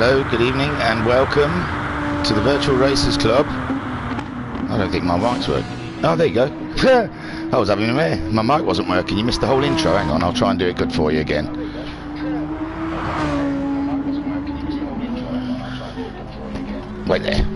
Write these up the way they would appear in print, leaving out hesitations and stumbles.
Hello, good evening, and welcome to the Virtual Racers Club. I don't think my mic's working. Oh, there you go. I was having a mare. My mic wasn't working. You missed the whole intro. Hang on, I'll try and do it good for you again. Wait there.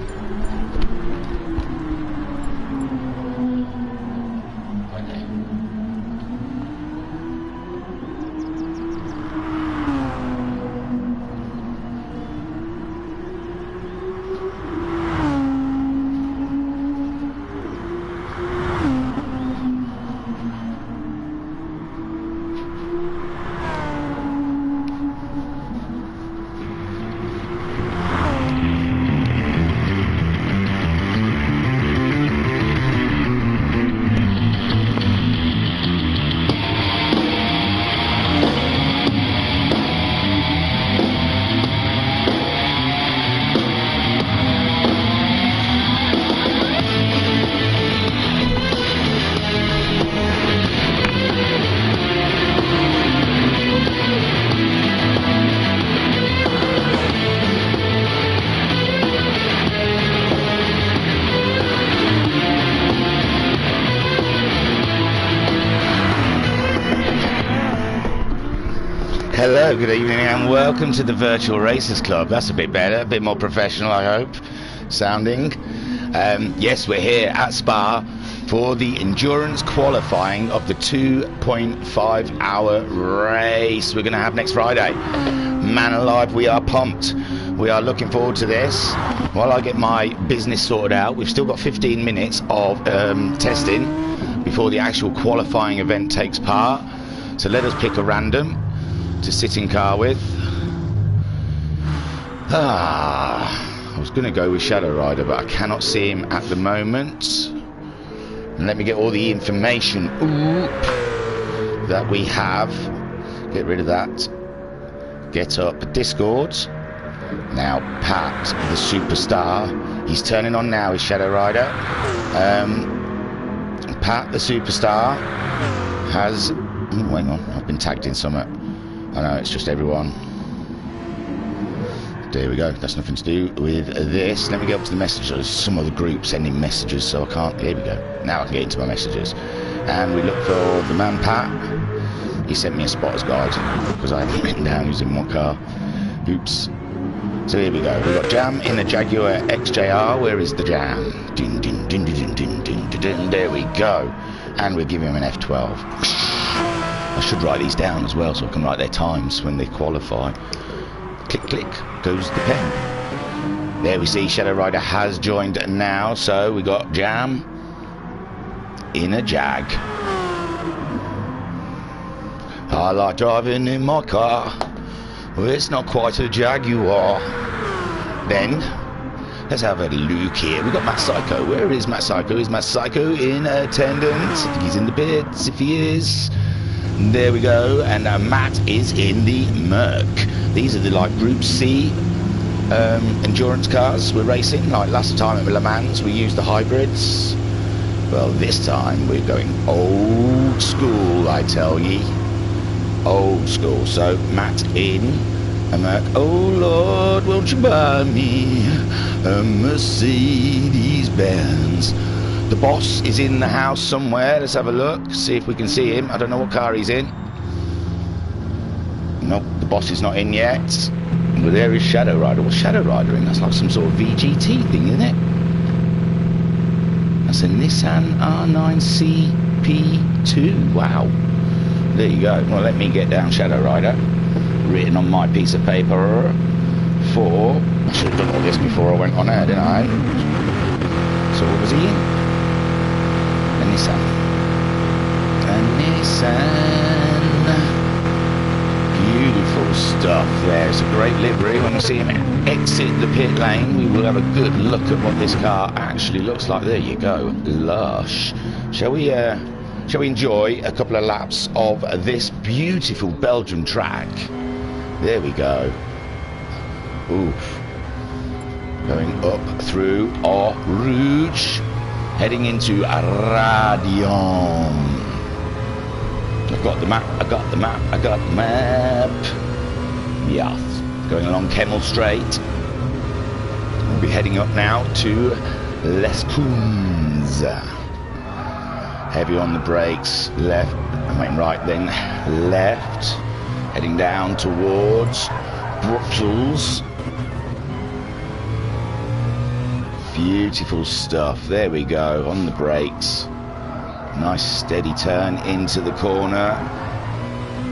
Hello, good evening, and welcome to the Virtual Racers Club. That's a bit better, a bit more professional, I hope, sounding. Yes, we're here at Spa for the endurance qualifying of the 2.5 hour race we're going to have next Friday. Man alive, we are pumped. We are looking forward to this. While I get my business sorted out, we've still got 15 minutes of testing before the actual qualifying event takes part. So let us pick a random to sit in car with. I was going to go with Shadow Rider, but I cannot see him at the moment. And let me get all the information that we have. Get rid of that. Get up Discord. Now Pat the Superstar, he's turning on now, is Shadow Rider. Pat the Superstar has hang on, I've been tagged in something. I know, it's just everyone. There we go. That's nothing to do with this. Let me get up to the messages. Some other group sending messages, so I can't. Here we go. Now I can get into my messages. And we look for the man Pat. He sent me a spotter's guide because I haven't written down who's in what car. Oops. So here we go. We've got Jam in a Jaguar XJR. Where is the Jam? Ding, ding, ding, ding, ding, ding, ding, ding. There we go. And we're giving him an F12. I should write these down as well so I can write their times when they qualify. Click, click, goes the pen. There we see Shadow Rider has joined now, so we got Jam in a Jag. I like driving in my car. Well, it's not quite a Jaguar. Then, let's have a look here. We've got Matt Psycho. Where is Matt Psycho? Is Matt Psycho in attendance? I think he's in the pits, if he is. There we go, and Matt is in the Merc. These are the like Group C endurance cars we're racing. Like last time at Le Mans we used the hybrids. Well, this time we're going old school, I tell ye. Old school. So Matt in a Merc. Oh Lord, won't you buy me a Mercedes Benz? The boss is in the house somewhere. Let's have a look, see if we can see him. I don't know what car he's in. Nope, the boss is not in yet. But there is Shadow Rider. What's Shadow Rider in? That's like some sort of VGT thing, isn't it? That's a Nissan R9 CP2. Wow. There you go. Well, let me get down Shadow Rider. Written on my piece of paper for... I should have done all this before I went on air, didn't I? So what was he in? A Nissan. Beautiful stuff there. It's a great livery. When we see him exit the pit lane, we will have a good look at what this car actually looks like. There you go. Lush. Shall we enjoy a couple of laps of this beautiful Belgian track? There we go. Oof. Going up through Eau Rouge, heading into Radion. I've got the map, I got the map, I got the map. Yeah, Going along Kemmel Straight. We'll be heading up now to Les Combes. Heavy on the brakes, left, I mean right then, left. Heading down towards Brussels. Beautiful stuff. There we go, on the brakes. Nice steady turn into the corner.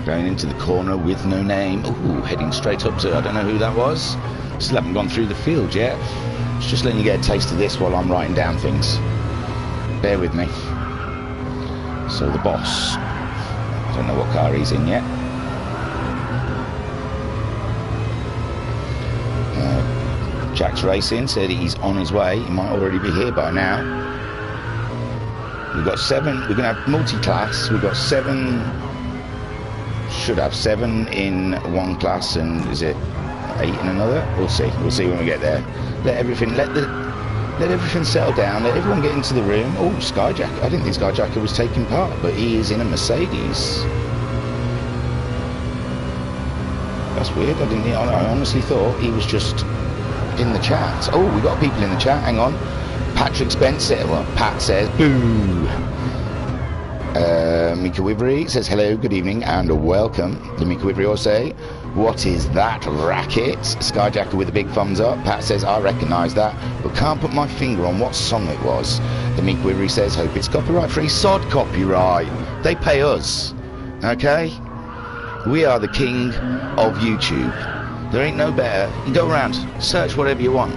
Going into the corner with no name. Ooh, heading straight up to, I don't know who that was. Still haven't gone through the field yet. Just letting you get a taste of this while I'm writing down things. Bear with me. So the boss. I don't know what car he's in yet. Jack's Racing said he's on his way. He might already be here by now. We've got 7. We're going to have multi-class. We've got 7. Should have 7 in one class, and is it 8 in another? We'll see. We'll see when we get there. Let everything settle down. Let everyone get into the room. Oh, Skyjacker. I didn't think Skyjacker was taking part, but he is in a Mercedes. That's weird. I honestly thought he was just in the chat. Oh, we got people in the chat. Hang on. Patrick Spencer. Well, Pat says boo. Mika Wivery says hello, good evening, and welcome. The Mika Wivery will say, what is that racket? Skyjacker with a big thumbs up. Pat says, I recognise that, but can't put my finger on what song it was. The Mika Wivery says, hope it's copyright free. Sod copyright. They pay us. Okay? We are the king of YouTube. There ain't no better. You go around, search whatever you want.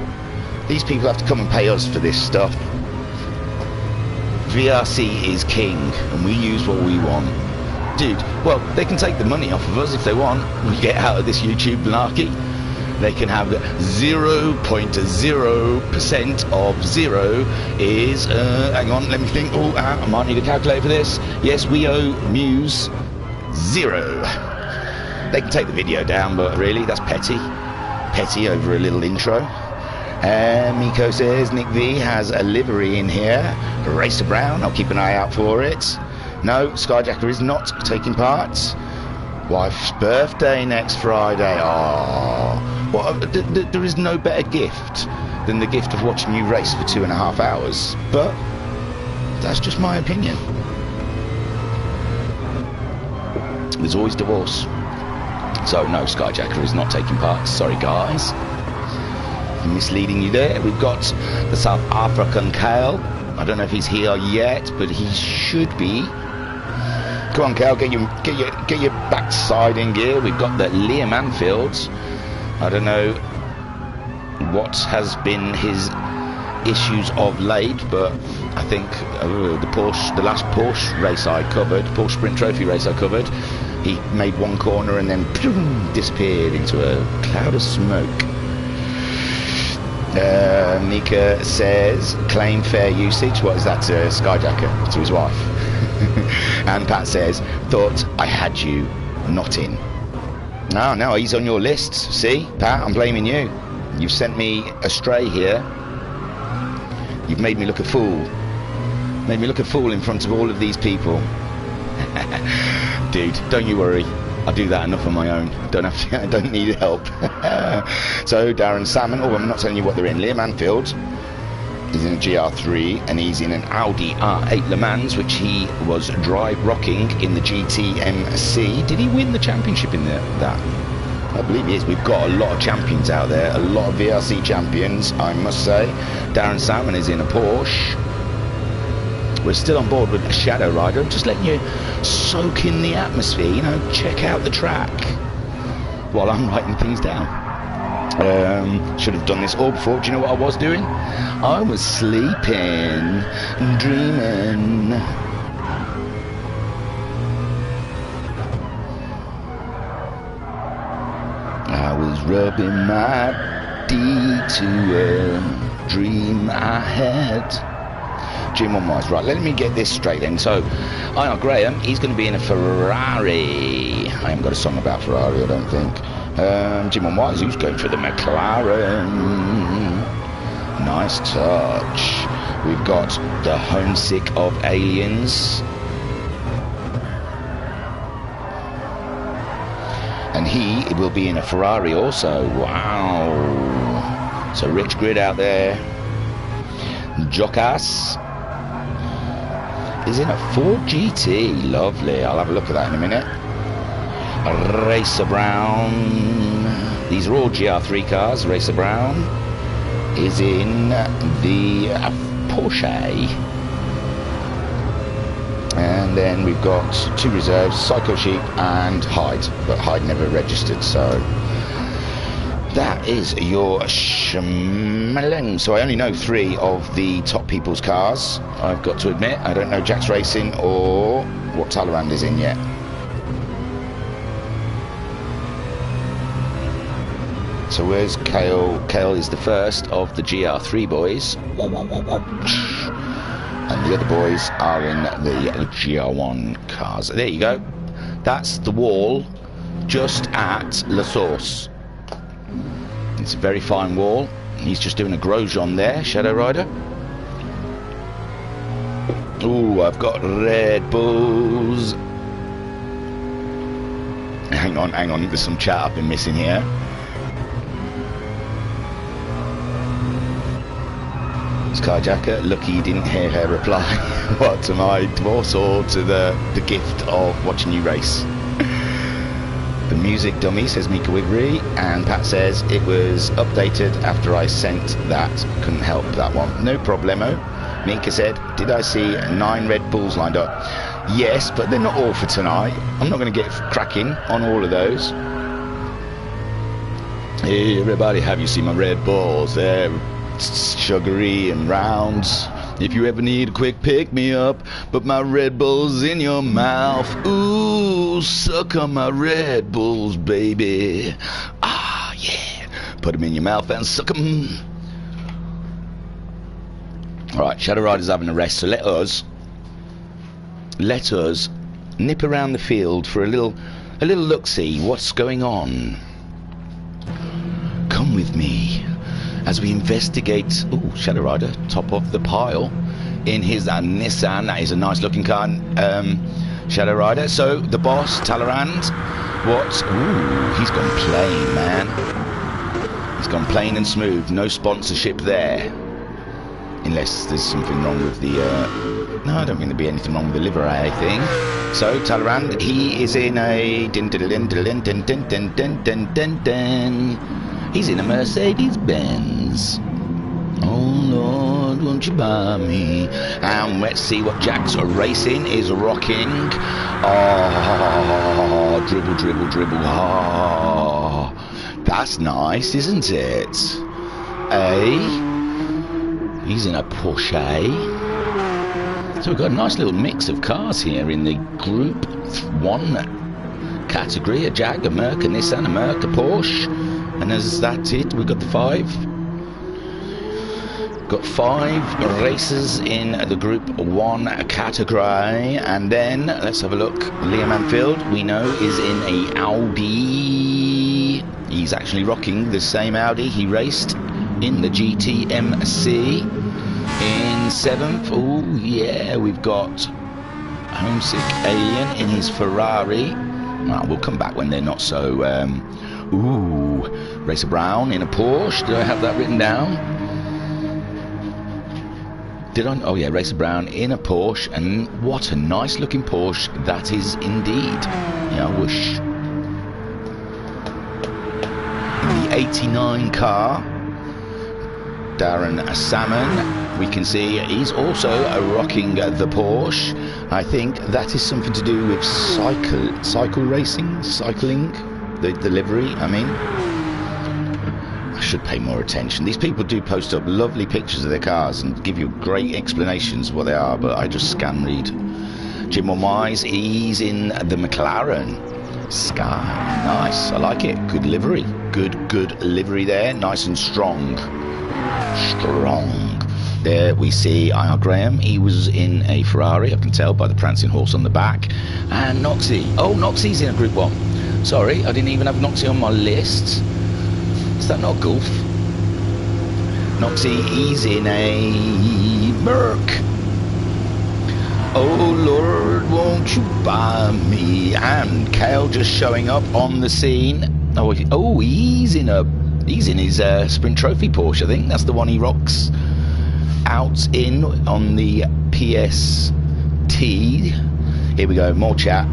These people have to come and pay us for this stuff. VRC is king, and we use what we want. Dude, well, they can take the money off of us if they want. We get out of this YouTube malarkey. They can have 0.0% of 0 is, hang on, let me think. Oh, I might need a calculator for this. Yes, we owe Muse 0. They can take the video down, but really, that's petty. Petty over a little intro. Miko says Nick V has a livery in here. Racer Brown, I'll keep an eye out for it. No, Skyjacker is not taking part. Wife's birthday next Friday. Oh, well, there is no better gift than the gift of watching you race for 2.5 hours. But that's just my opinion. There's always divorce. So no, Skyjacker is not taking part. Sorry, guys. I'm misleading you there. We've got the South African Kale. I don't know if he's here yet, but he should be. Come on, Kale, get your backside in gear. We've got the Liam Anfield. I don't know what has been his issues of late, but I think the last Porsche race I covered, Porsche Sprint Trophy race I covered, he made one corner and then disappeared into a cloud of smoke. Mika says, claim fair usage. What is that to Skyjacker? To his wife. And Pat says, thought I had you not in. No, he's on your list. See, Pat, I'm blaming you. You've sent me astray here. You've made me look a fool. Made me look a fool in front of all of these people. Dude, don't you worry. I do that enough on my own. I don't need help. So Darren Salmon, I'm not telling you what they're in. Liam Anfield is in a GR3 and he's in an Audi R8 Le Mans, which he was drive rocking in the GTMC. Did he win the championship in that? I believe he is. We've got a lot of champions out there, a lot of VRC champions, I must say. Darren Salmon is in a Porsche. We're still on board with a Shadow Rider. I'm just letting you soak in the atmosphere, you know, check out the track while I'm writing things down. Should have done this all before. Do you know what I was doing? I was sleeping, dreaming. I was rubbing my D to a dream I had. Jim on Wise. Right, let me get this straight then. So, Einar Graham, he's going to be in a Ferrari. I haven't got a song about Ferrari, I don't think. Jim on Wise, who's going for the McLaren. Nice touch. We've got the Homesick of Aliens. And he will be in a Ferrari also. Wow. So Rich Grid out there. Jocas is in a Ford GT. Lovely. I'll have a look at that in a minute. Racer Brown. These are all GR3 cars. Racer Brown is in the Porsche. And then we've got two reserves, Psycho Sheep and Hyde, but Hyde never registered, so that is your schmeling. So I only know 3 of the top people's cars, I've got to admit. I don't know Jack's Racing or what Talleyrand is in yet. So where's Kale? Kale is the first of the GR3 boys. And the other boys are in the GR1 cars. There you go. That's the wall just at La Source. It's a very fine wall. He's just doing a Grosjean there, Shadow Rider. Ooh, I've got Red Bulls. Hang on. There's some chat I've been missing here. Skyjacker, lucky you didn't hear her reply. What, to my divorce or to the gift of watching you race? The music dummy, says Mika Wigry, and Pat says it was updated after I sent that. Couldn't help that one. No problemo. Mika said, did I see 9 Red Bulls lined up? Yes, but they're not all for tonight. I'm not going to get cracking on all of those. Hey everybody, have you seen my Red Bulls? They're sugary and rounds. If you ever need a quick pick me up, put my Red Bulls in your mouth. Ooh, suck on my Red Bulls, baby. Ah, yeah. Put them in your mouth and suck them. Alright, Shadow Rider's having a rest, so let us nip around the field for a little look-see. What's going on? Come with me as we investigate. Oh, Shadow Rider, top of the pile in his Nissan. That is a nice looking car, Shadow Rider. So the boss, Talleyrand, what? Ooh, he's gone plain, man. He's gone plain and smooth. No sponsorship there, unless there's something wrong with the no, I don't think there'd be anything wrong with the livery thing. So Talleyrand, he is in a he's in a Mercedes-Benz. Oh Lord, won't you buy me? And let's see what Jack's Racing is rocking. Oh, dribble, dribble, dribble. Oh, that's nice, isn't it? He's in a Porsche. So we've got a nice little mix of cars here in the Group 1 category. A Jag, a Merc, a Nissan, a Merc, a Porsche. And is that it? We've got the 5. Got 5 races in the Group 1 category. And then, let's have a look. Liam Anfield, we know, is in a Audi. He's actually rocking the same Audi he raced in the GTMC in 7th. Oh yeah, we've got Homesick Alien in his Ferrari. We'll come back when they're not so... ooh, Racer Brown in a Porsche. Did I have that written down? Did I? Oh yeah, Racer Brown in a Porsche. And what a nice looking Porsche that is indeed. Yeah, I wish. In the 89 car, Darren Salmon, we can see he's also rocking the Porsche. I think that is something to do with cycling, the livery, I mean. I should pay more attention. These people do post up lovely pictures of their cars and give you great explanations of what they are, but I just scan read. Jim Wise, he's in the McLaren Sky. Nice, I like it. Good livery. Good livery there. Nice and strong. There we see I.R. Graham. He was in a Ferrari, I can tell by the prancing horse on the back. And Noxie. Oh, Noxie's in a Group 1. Sorry, I didn't even have Noxie on my list. Is that not Gulf? Noxie, he's in a Merc. Oh Lord, won't you buy me? And Kale just showing up on the scene. Oh, he's in his Sprint Trophy Porsche. I think that's the one he rocks out in on the PST. Here we go, more chat.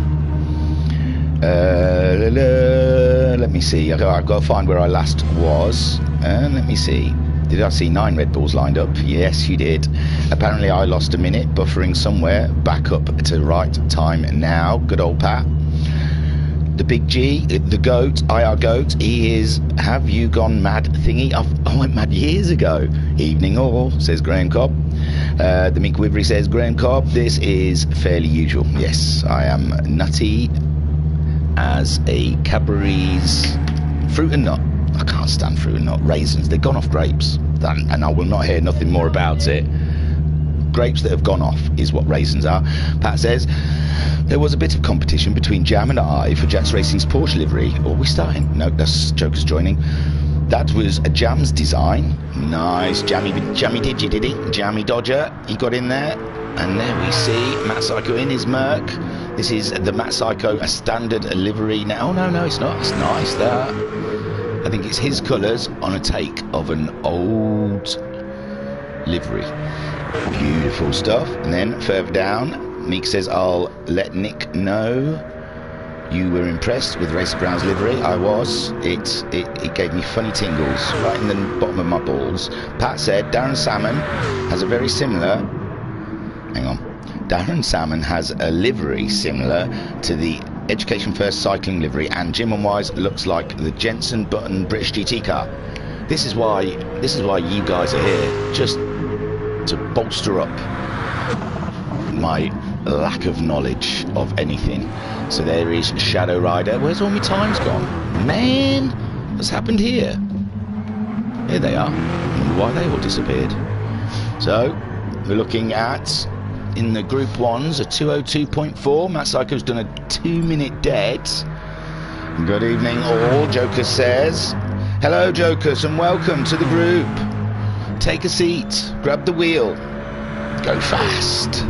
Let me see. I've got to find where I last was. Let me see. Did I see 9 Red Bulls lined up? Yes, you did. Apparently I lost a minute buffering somewhere. Back up to the right time now. Good old Pat. The Big G, the GOAT, IR GOAT, he is have you gone mad thingy. I went mad years ago. Evening all, says Graham Cobb. The Mick Wivery says, Graham Cobb, this is fairly usual. Yes, I am nutty as a Cadbury's fruit and nut. I can't stand fruit and nut. Raisins, they've gone off grapes. And I will not hear nothing more about it. Grapes that have gone off is what raisins are. Pat says, there was a bit of competition between Jam and I for Jax Racing's Porsche livery. Are we starting? No, that's Joker's joining. That was a Jam's design. Nice. Jammy did he? Jammy Dodger, he got in there. And there we see Matt Psycho in his Merc. This is the Matt Psycho, a standard livery now. Oh, no, it's not. It's nice, that. I think it's his colours on a take of an old livery. Beautiful stuff. And then further down, Meek says, I'll let Nick know you were impressed with Racer Brown's livery. I was. It gave me funny tingles right in the bottom of my balls. Pat said, Darren Salmon has a very similar... Hang on. Darren Salmon has a livery similar to the Education First cycling livery, and Jim and Wise looks like the Jensen Button British GT car. This is why you guys are here, just to bolster up my lack of knowledge of anything. So there is Shadow Rider. Where's all my times gone? Man, what's happened here? Here they are. I wonder why they all disappeared. So we're looking at, in the Group 1s, a 202.4. Matt Psycho's done a 2-minute dead. Good evening all, Joker says. Hello Jokers and welcome to the group. Take a seat, grab the wheel, go fast.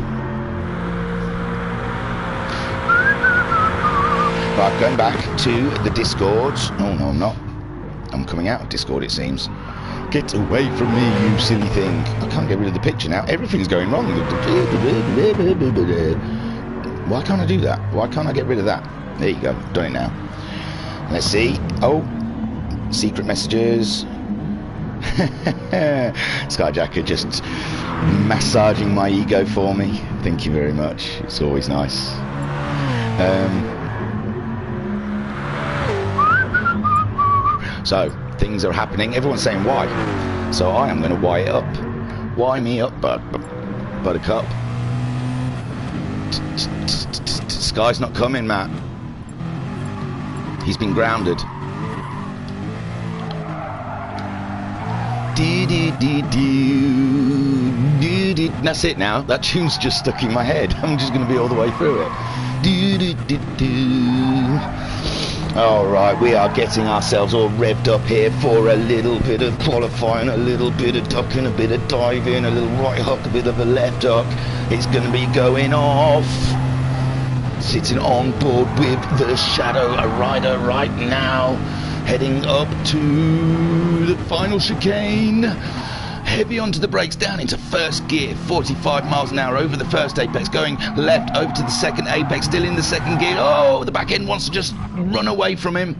Right, going back to the Discord. Oh no, I'm not. I'm coming out of Discord, it seems. Get away from me, you silly thing. I can't get rid of the picture now. Everything's going wrong. Why can't I do that? Why can't I get rid of that? There you go, done it now. Let's see. Oh, secret messages. Skyjacker just massaging my ego for me. Thank you very much. It's always nice. So things are happening. Everyone's saying why, so I am going to why it up. Why me up, Buttercup? Sky's not coming, Matt. He's been grounded. That's it now. That tune's just stuck in my head. I'm just going to be all the way through it. Alright, we are getting ourselves all revved up here for a little bit of qualifying, a little bit of ducking, a bit of diving, a little right hook, a bit of a left hook. It's going to be going off. Sitting on board with the Shadow Rider right now, heading up to the final chicane. Heavy onto the brakes, down into first gear, 45 miles an hour over the first apex, going left over to the second apex, still in the second gear. Oh, the back end wants to just run away from him.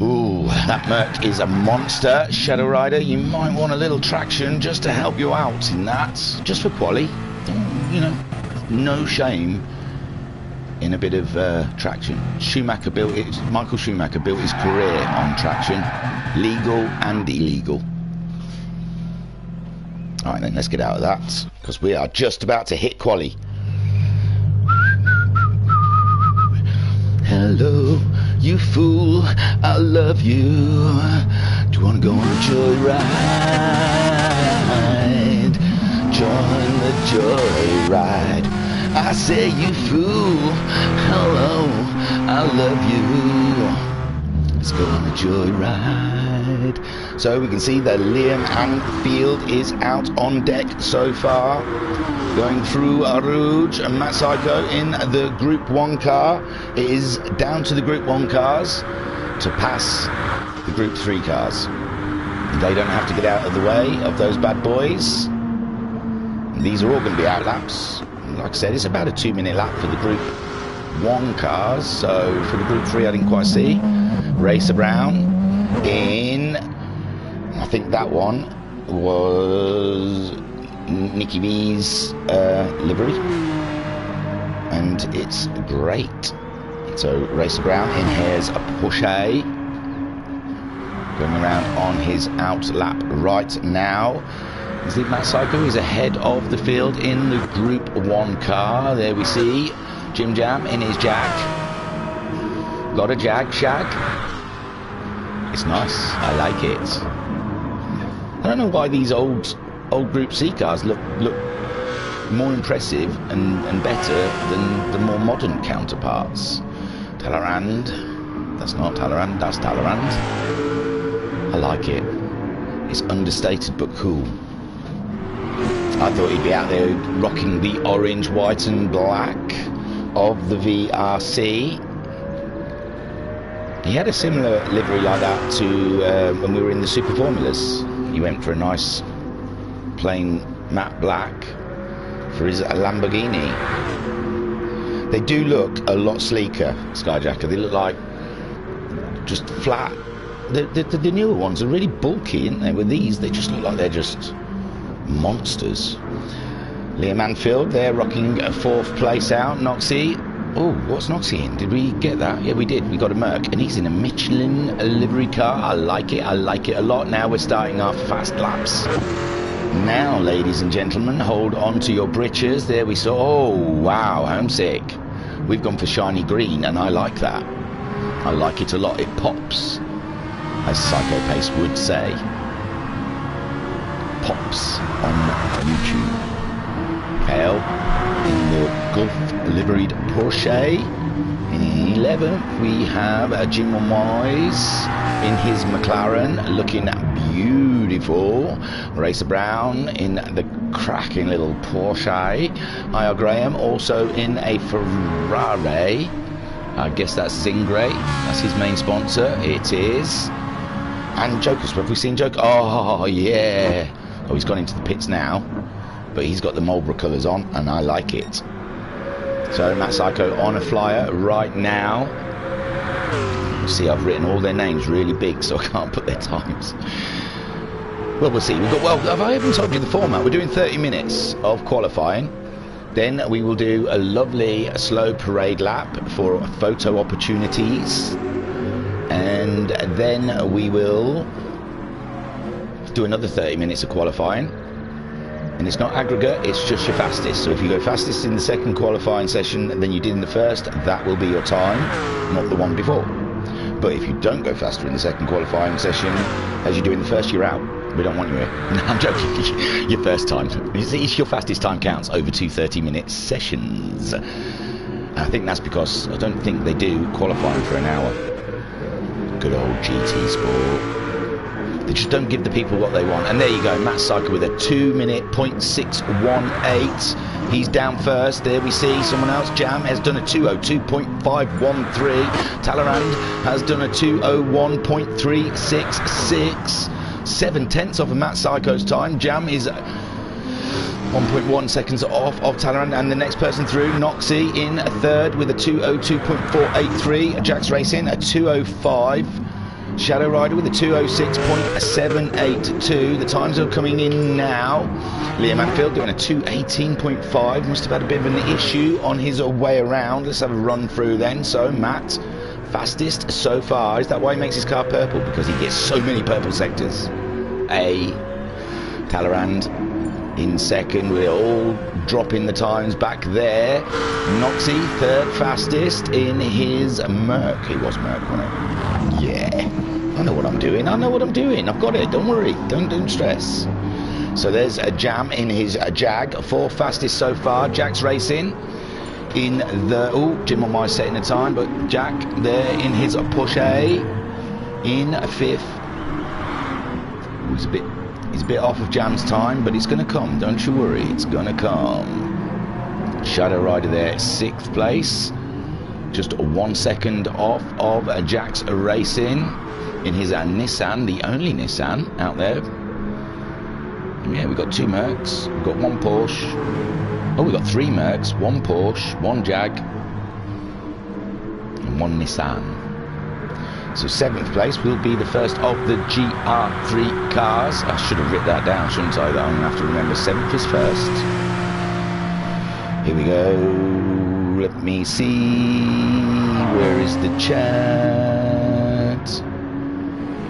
Ooh, that Merc is a monster. Shadow Rider, you might want a little traction just to help you out in that, just for quali. You know, no shame in a bit of traction. Michael Schumacher built his career on traction, legal and illegal. Alright then, let's get out of that, because we are just about to hit quali. Hello, you fool, I love you. Do you want to go on a joyride? Join the joyride. I say, you fool, hello, I love you. Let's go on a joyride. So we can see that Liam Anfield is out on deck so far. Going through Rouge and Matt Psycho in the Group 1 car. It is down to the Group 1 cars to pass the Group 3 cars. They don't have to get out of the way of those bad boys. These are all going to be out laps. Like I said, it's about a 2-minute lap for the Group 1 cars. So for the Group 3, I didn't quite see. Racer Brown in, I think that one was Nicky V's livery. And it's great. So Racer Brown in here's a Porsche. Going around on his out lap right now. You see Matt Psycho is ahead of the field in the Group 1 car. There we see Jim Jam in his Jag. Got a Jag shag. It's nice. I like it. I don't know why these old Group C cars look more impressive and better than the more modern counterparts. Talleyrand. That's not Talleyrand. That's Talleyrand. I like it. It's understated but cool. I thought he'd be out there rocking the orange, white and black of the VRC. He had a similar livery like that to when we were in the Super Formulas. He went for a nice plain matte black for his Lamborghini. They do look a lot sleeker, Skyjacker. They look like just flat. The newer ones are really bulky, aren't they? With these, they just look like they're just monsters. Liam Anfield, they're rocking a 4th place out. Noxie. Oh, what's Noxie in? Did we get that? Yeah, we did. We got a Merc. And he's in a Michelin livery car. I like it. I like it a lot. Now we're starting our fast laps. Now, ladies and gentlemen, hold on to your britches. There we saw. Oh, wow. Homesick. We've gone for shiny green, and I like that. I like it a lot. It pops, as Psycho Pace would say. Pops on YouTube. Kale in the Gulf liveried Porsche. In 11th we have Jim Moyes in his McLaren looking beautiful. Racer Brown in the cracking little Porsche. I.R. Graham also in a Ferrari. I guess that's Zingray. That's his main sponsor. It is. And Joker's, have we seen Joker? Oh, yeah. Oh, he's gone into the pits now. But he's got the Marlboro colours on, and I like it. So, Matt Psycho on a flyer right now. You see, I've written all their names really big, so I can't put their times. Well, we'll see. We've got, well, have I even told you the format? We're doing 30 minutes of qualifying. Then we will do a lovely slow parade lap for photo opportunities. And then we will do another 30 minutes of qualifying. And it's not aggregate, it's just your fastest. So if you go fastest in the second qualifying session than you did in the first, that will be your time, not the one before. But if you don't go faster in the second qualifying session as you do in the first, you're out. We don't want you here. No, I'm joking. Your first time. It's your fastest time counts over 2 30-minute sessions. And I think that's because I don't think they do qualifying for an hour. Good old GT Sport. They just don't give the people what they want. And there you go, Matt Psycho with a 2-minute .618. He's down first. There we see someone else. Jam has done a 2:02.513. Talleyrand has done a 2:01.366. 7/10 of Matt Psycho's time. Jam is 1.1 seconds off of Talleyrand, and the next person through, Noxie in a third with a 2:02.483. Jax Racing a 2:05. Shadow Rider with a 2:06.782. The times are coming in now. Liam Anfield doing a 2:18.5. Must have had a bit of an issue on his way around. Let's have a run through then. So Matt, fastest so far. Is that why he makes his car purple? Because he gets so many purple sectors. Talleyrand in second. We're all dropping the times back there. Noxie third fastest in his Merc. He was Merc, wasn't it? Yeah. I know what I'm doing. I know what I'm doing. I've got it. Don't worry. Don't stress. So there's a Jam in his Jag. 4th fastest so far. Jack's Racing in the... Oh, Jim on my setting the time. But Jack there in his Porsche in 5th. He's a bit off of Jam's time, but it's going to come. Don't you worry, it's going to come. Shadow Rider there, 6th place. Just 1 second off of Jax Racing in his Nissan, the only Nissan out there. And yeah, we've got 2 Mercs, we've got 1 Porsche. Oh, we've got 3 Mercs, 1 Porsche, 1 Jag, and 1 Nissan. So 7th place will be the first of the GR3 cars. I should have written that down, shouldn't I? That I'm going to have to remember. 7th is first. Here we go. Let me see. Where is the chat?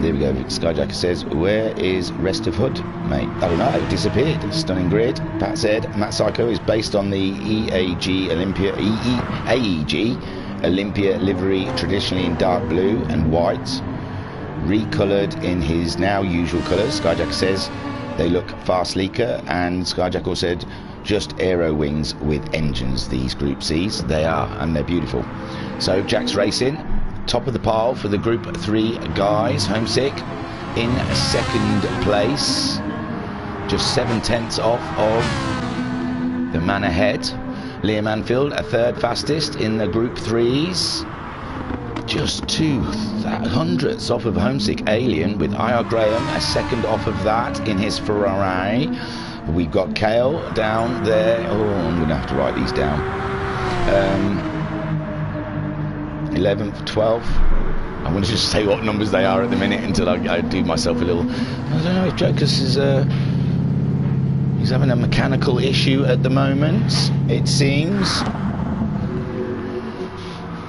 There we go. Skyjacker says, where is rest of Hood, mate? I don't know. It disappeared. Stunning grid. Pat said, Matt Psycho is based on the AEG Olympia livery, traditionally in dark blue and white, recoloured in his now usual colours. Skyjacker says they look far sleeker, and Skyjacker said just aero wings with engines, these Group C's. They are, and they're beautiful. So Jax Racing, top of the pile for the Group 3 guys. Homesick in 2nd place, just 7/10 off of the man ahead. Liam Anfield, a 3rd fastest in the Group 3s. Just 200ths off of Homesick Alien, with IR Graham a 2nd off of that in his Ferrari. We've got Kale down there. Oh, I'm going to have to write these down. 11th, 12th. I'm going to just say what numbers they are at the minute until I do myself a little... I don't know if Jokers is... he's having a mechanical issue at the moment, it seems.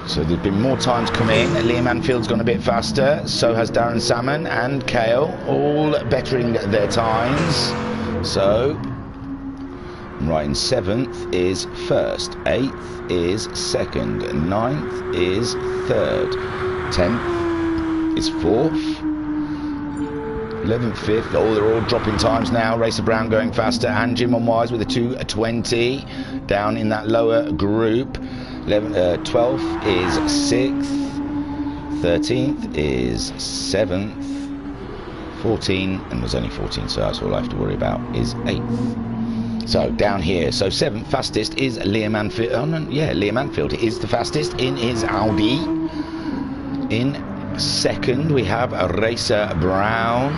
So there's been more times come in. Liam Anfield's gone a bit faster. So has Darren Salmon and Kale, all bettering their times. So, I'm writing 7th is 1st, 8th is 2nd, 9th is 3rd, 10th is 4th, 11th, 5th. Oh, they're all dropping times now. Racer Brown going faster, and Jim on Wise with a 2:20 down in that lower group. 12th is 6th, 13th is 7th, 14, and there's only 14, so that's all I have to worry about, is 8th. So down here, so 7th fastest is Liam Anfield. Oh, no, yeah, Liam Anfield is the fastest in his Audi. In 2nd we have Racer Brown.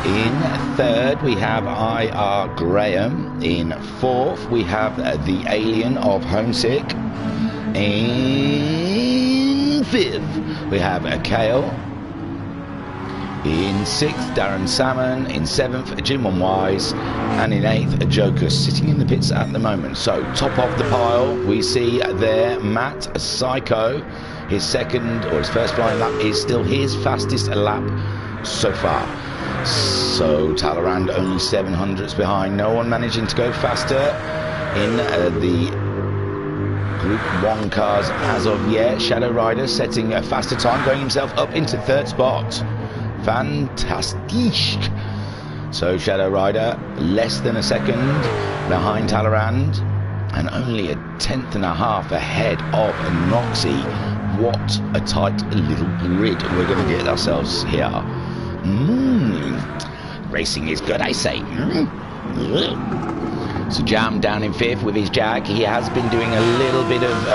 In 3rd we have IR Graham. In 4th we have the Alien of Homesick. In 5th we have Kale. In 6th, Darren Salmon. In 7th, Jim on Wise. And in 8th, Joker, sitting in the pits at the moment. So, top of the pile, we see there Matt Psycho. His 2nd, or his first flying lap, is still his fastest lap so far. So, Talleyrand only 700ths behind. No one managing to go faster in the Group 1 cars as of yet. Shadow Rider setting a faster time, going himself up into 3rd spot. Fantastic. So Shadow Rider less than a 2nd behind Talleyrand, and only a 10.5 ahead of Noxie. What a tight little grid we're going to get ourselves here. Racing is good, I say. So Jam down in 5th with his Jag. He has been doing a little bit of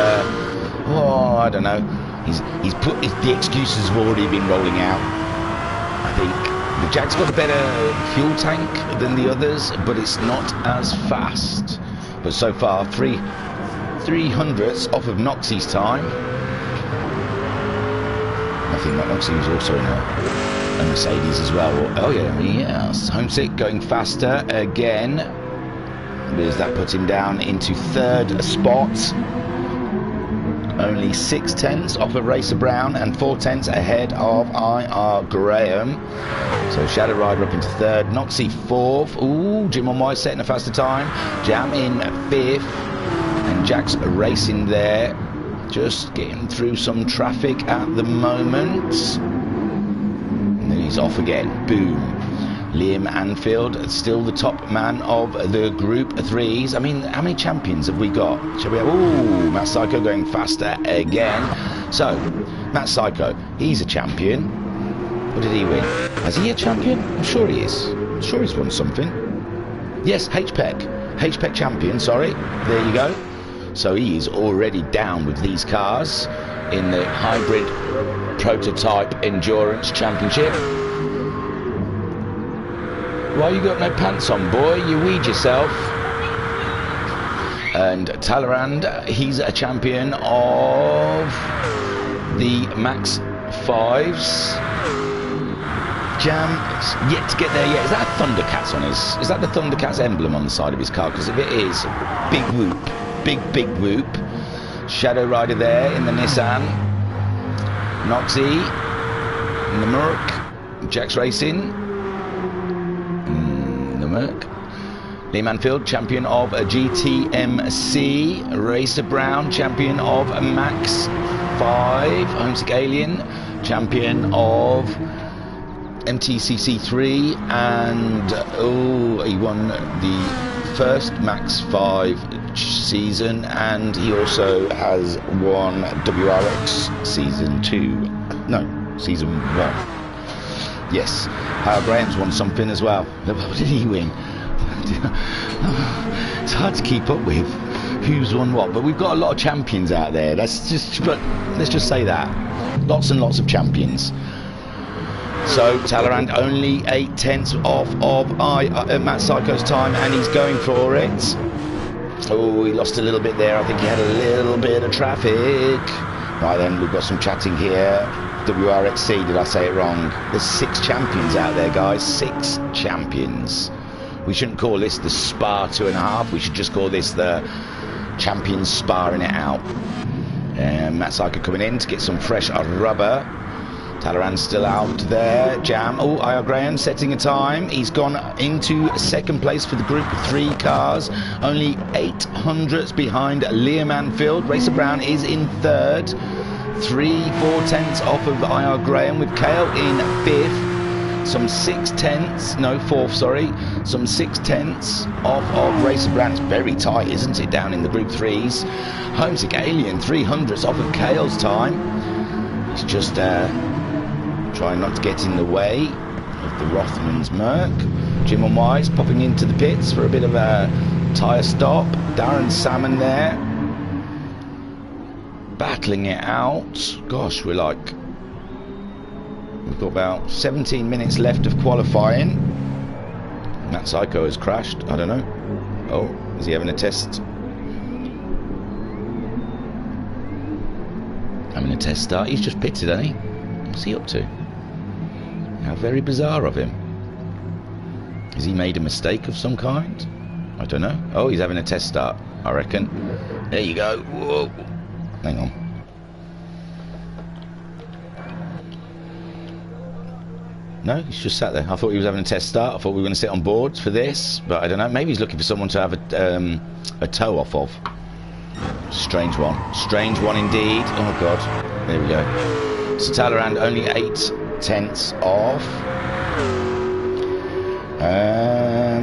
I don't know, he's put the excuses have already been rolling out. I think the Jag's got a better fuel tank than the others, but it's not as fast. But so far, 300ths off of Noxie's time. I think that Noxie was also in a Mercedes as well. Oh yeah, yes. Homesick going faster again. Does that put him down into 3rd spot? Only 6/10ths off of Racer Brown and 4/10ths ahead of IR Graham. So Shadow Rider up into 3rd, Noxie 4th. Ooh, Jim on Wise setting a faster time. Jam in 5th, and Jack's racing there, just getting through some traffic at the moment. And then he's off again. Boom. Liam Anfield, still the top man of the Group 3s. I mean, how many champions have we got? Shall we have... Ooh, Matt Psycho going faster again. So, Matt Psycho, he's a champion. What did he win? Is he a champion? I'm sure he is. I'm sure he's won something. Yes, HPEC. HPEC champion, sorry. There you go. So he is already down with these cars in the hybrid prototype endurance championship. Why you got no pants on, boy? You weed yourself. And Talleyrand, he's a champion of the Max 5s. Jam, yet to get there yet. Is that a Thundercats on his? Is that the Thundercats emblem on the side of his car? Because if it is, big whoop. Big whoop. Shadow Rider there in the Nissan. Noxie in the Merc. Jax Racing. The Merc. Liam Anfield, champion of a GTMC. Racer Brown, champion of a Max 5. Homesick Alien, champion of MTCC3. And he won the first Max 5 season, and he also has won WRX season 2. No, season 1. Yes, Graham's won something as well. What did he win? It's hard to keep up with who's won what, but we've got a lot of champions out there. Let's just say that. Lots and lots of champions. So Talleyrand only 8/10 off of Matt Psycho's time, and he's going for it. Oh, he lost a little bit there. I think he had a little bit of traffic. Right then, we've got some chatting here. WRXC, did I say it wrong? There's 6 champions out there, guys. 6 champions. We shouldn't call this the Spa 2.5. We should just call this the champions sparring it out. Matt Psycho coming in to get some fresh rubber. Talleyrand's still out there. Jam. Oh, IR Graham setting a time. He's gone into second place for the Group 3 cars. Only 800ths behind Liam Anfield. Racer Brown is in third. 3-4 tenths off of IR Graham, with Kale in 5th. Some 6 tenths. No, 4th, sorry. Some 6 tenths off of Racer Brown. It's very tight, isn't it, down in the Group 3s. Homesick Alien, 300ths off of Kale's time. He's just trying not to get in the way of the Rothmans Merc. Jim and Wise popping into the pits for a bit of a tyre stop. Darren Salmon there, battling it out. Gosh, we've got about 17 minutes left of qualifying. Matt Psycho has crashed. I don't know. Oh, is he having a test? Having a test start. He's just pitted, ain't he? What's he up to? How very bizarre of him. Has he made a mistake of some kind? I don't know. Oh, he's having a test start, I reckon. There you go. Whoa. Hang on. No, he's just sat there. I thought he was having a test start. I thought we were going to sit on boards for this, but I don't know. Maybe he's looking for someone to have a tow off of. Strange one. Strange one indeed. Oh, God. There we go. So Talleyrand only 8/10 off.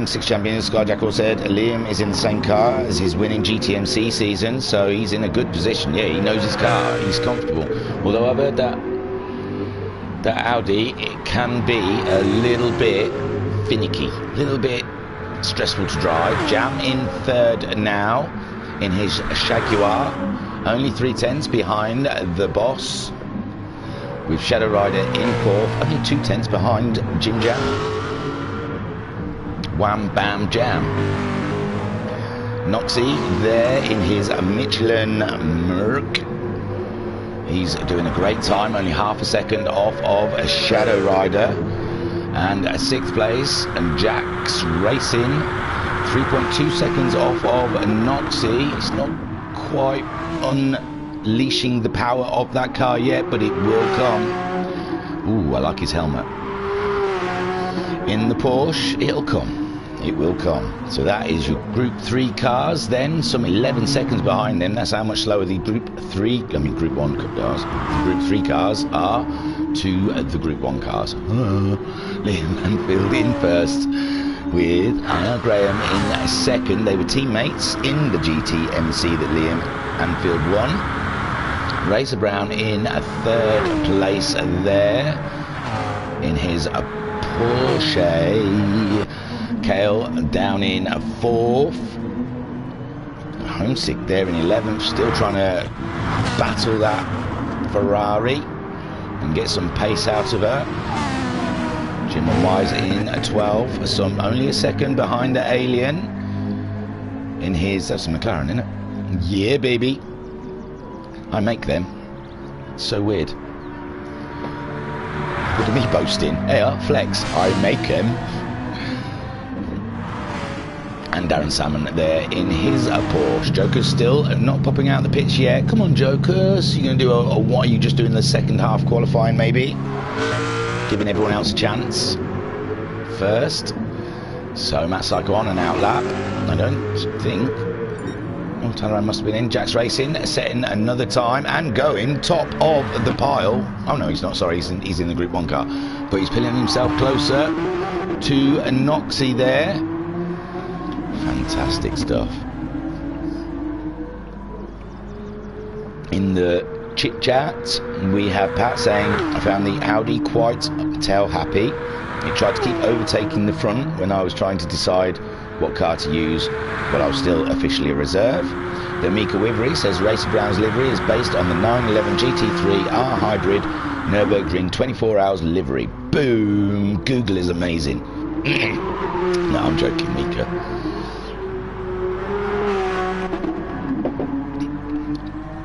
6 champions. Skyjack all said Liam is in the same car as his winning GTMC season, so he's in a good position. Yeah, he knows his car. He's comfortable. Although I've heard that Audi, it can be a little bit finicky, a little bit stressful to drive. Jam in third now in his Jaguar, only 3/10 behind the boss, with Shadow Rider in 4th, only 2/10 behind Jim Jam. Wham Bam Jam. Noxie there in his Michelin Merc. He's doing a great time, only half a second off of a Shadow Rider. And 6th place, and Jax Racing, 3.2 seconds off of Noxie. It's not quite unleashing the power of that car yet, but it will come. Ooh, I like his helmet. In the Porsche, it'll come. It will come. So that is your Group 3 cars then, some 11 seconds behind them. That's how much slower the Group 1 cars, Group 3 cars are to the Group 1 cars. Liam Anfield in first, with Anna Graham in second. They were teammates in the GTMC that Liam Anfield won. Racer Brown in 3rd place there. in his Porsche. Kale down in 4th. Homesick there in 11th, still trying to battle that Ferrari and get some pace out of her. Jim Wise in 12th, only a second behind the Alien in his, that's a McLaren, isn't it? Yeah, baby. I make them. It's so weird. Look at me boasting. Hey, flex. I make them. And Darren Salmon there in his Porsche. Joker's still not popping out the pitch yet. Come on, Jokers. You're going to do a what are you just doing the second half qualifying, maybe? Giving everyone else a chance. First. So, Matt Psycho on an outlap. I don't think. Oh, Talaran must have been in. Jack's Racing setting another time and going top of the pile. Oh, no, he's not. Sorry, he's in the Group 1 car. But he's pulling himself closer to Noxie there. Fantastic stuff. In the chit chat, we have Pat saying, I found the Audi quite tail happy. It tried to keep overtaking the front when I was trying to decide what car to use, but I was still officially a reserve. The Mika Wivery says Racer Brown's livery is based on the 911 GT3 R Hybrid Nürburgring 24 hours livery. Boom! Google is amazing. No, I'm joking, Mika.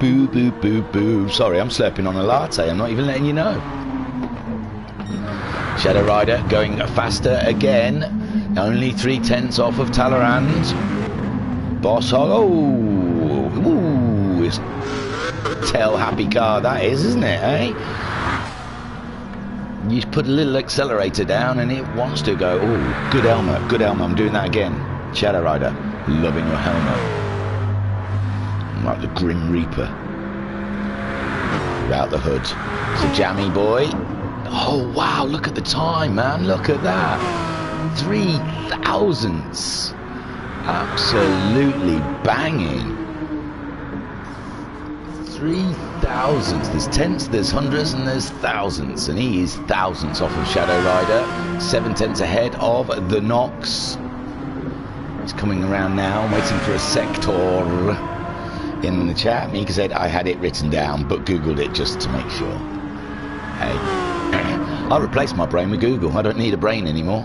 Boo, boo, boo, boo. Sorry, I'm slurping on a latte. I'm not even letting you know. Shadow Rider going faster again. Only 3/10 off of Talleyrand. Boss Hog. Oh, ooh, it's tail happy car that is, isn't it, eh? You put a little accelerator down and it wants to go. Oh, good helmet, good helmet. I'm doing that again. Shadow Rider, loving your helmet. Like the Grim Reaper. Without the hood. It's a jammy boy. Oh wow, look at the time, man. Look at that. 3,000s. Absolutely banging. 3,000s. There's tenths, there's hundreds, and there's thousands. And he is thousands off of Shadow Rider. 7/10 ahead of the Nox. He's coming around now, waiting for a sector. In the chat, Mika said I had it written down, but Googled it just to make sure. Hey, I'll replace my brain with Google. I don't need a brain anymore.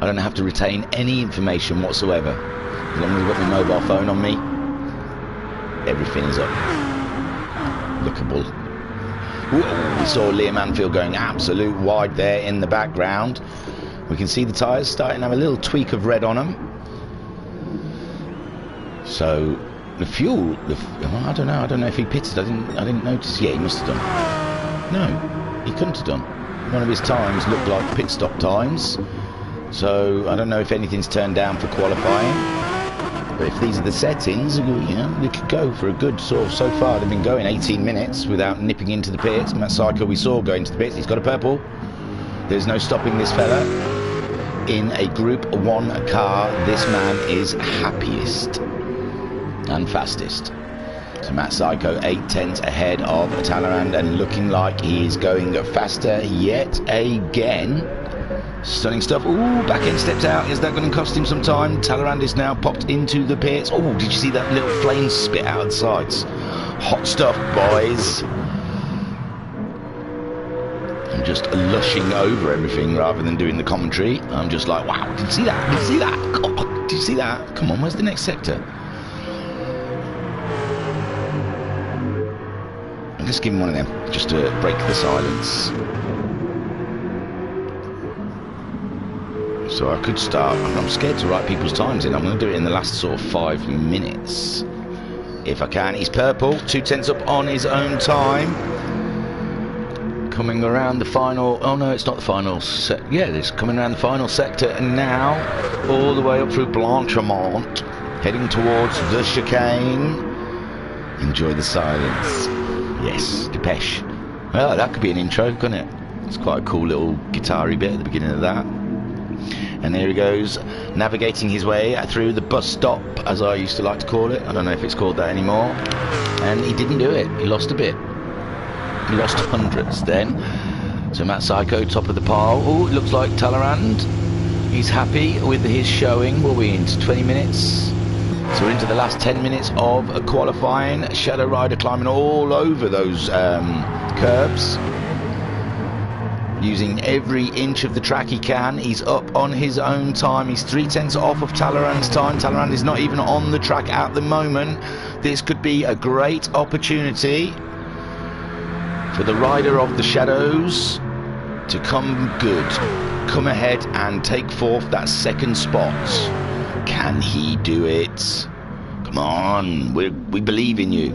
I don't have to retain any information whatsoever. As long as I've got my mobile phone on me, everything is up. Lookable. Ooh, we saw Liam Anfield going absolute wide there in the background. We can see the tyres starting to have a little tweak of red on them. So the fuel, I don't know if he pitted. I didn't notice. Yeah, he must have done. No, he couldn't have done. One of his times looked like pit stop times. So I don't know if anything's turned down for qualifying. But if these are the settings, you know, we could go for a good sort of, so far they've been going 18 minutes without nipping into the pits. Matt Psycho we saw going to the pits. He's got a purple. There's no stopping this fella. In a Group 1 car, this man is happiest and fastest. So Matt Psycho 8/10 ahead of Talleyrand and looking like he is going faster yet again. Stunning stuff. Ooh, back end steps out. Is that going to cost him some time? Talleyrand is now popped into the pits. Oh, did you see that little flame spit out of the sides? Hot stuff, boys. I'm just lushing over everything rather than doing the commentary. I'm just like, wow, did you see that? Did you see that? God, did you see that? Come on, where's the next sector? Just give him one of them, just to break the silence. So I could start, I'm scared to write people's times in. I'm going to do it in the last sort of 5 minutes. If I can. He's purple, 2/10 up on his own time. Coming around the final, oh no, it's not the final set. Yeah, it's coming around the final sector and now all the way up through Blanchemont, heading towards the chicane. Enjoy the silence. Yes, Depeche. Well, that could be an intro, couldn't it? It's quite a cool little guitar-y bit at the beginning of that. And there he goes, navigating his way through the bus stop, as I used to like to call it. I don't know if it's called that anymore. And he didn't do it. He lost a bit. He lost hundreds then. So Matt Psycho, top of the pile. Oh, it looks like Talleyrand. He's happy with his showing. What are we into 20 minutes? So we're into the last 10 minutes of qualifying. Shadow Rider climbing all over those curbs, using every inch of the track he can. He's up on his own time. He's 3/10 off of Talleyrand's time. Talleyrand is not even on the track at the moment. This could be a great opportunity for the rider of the shadows to come good, come ahead and take forth that second spot. Can he do it? Come on, we believe in you.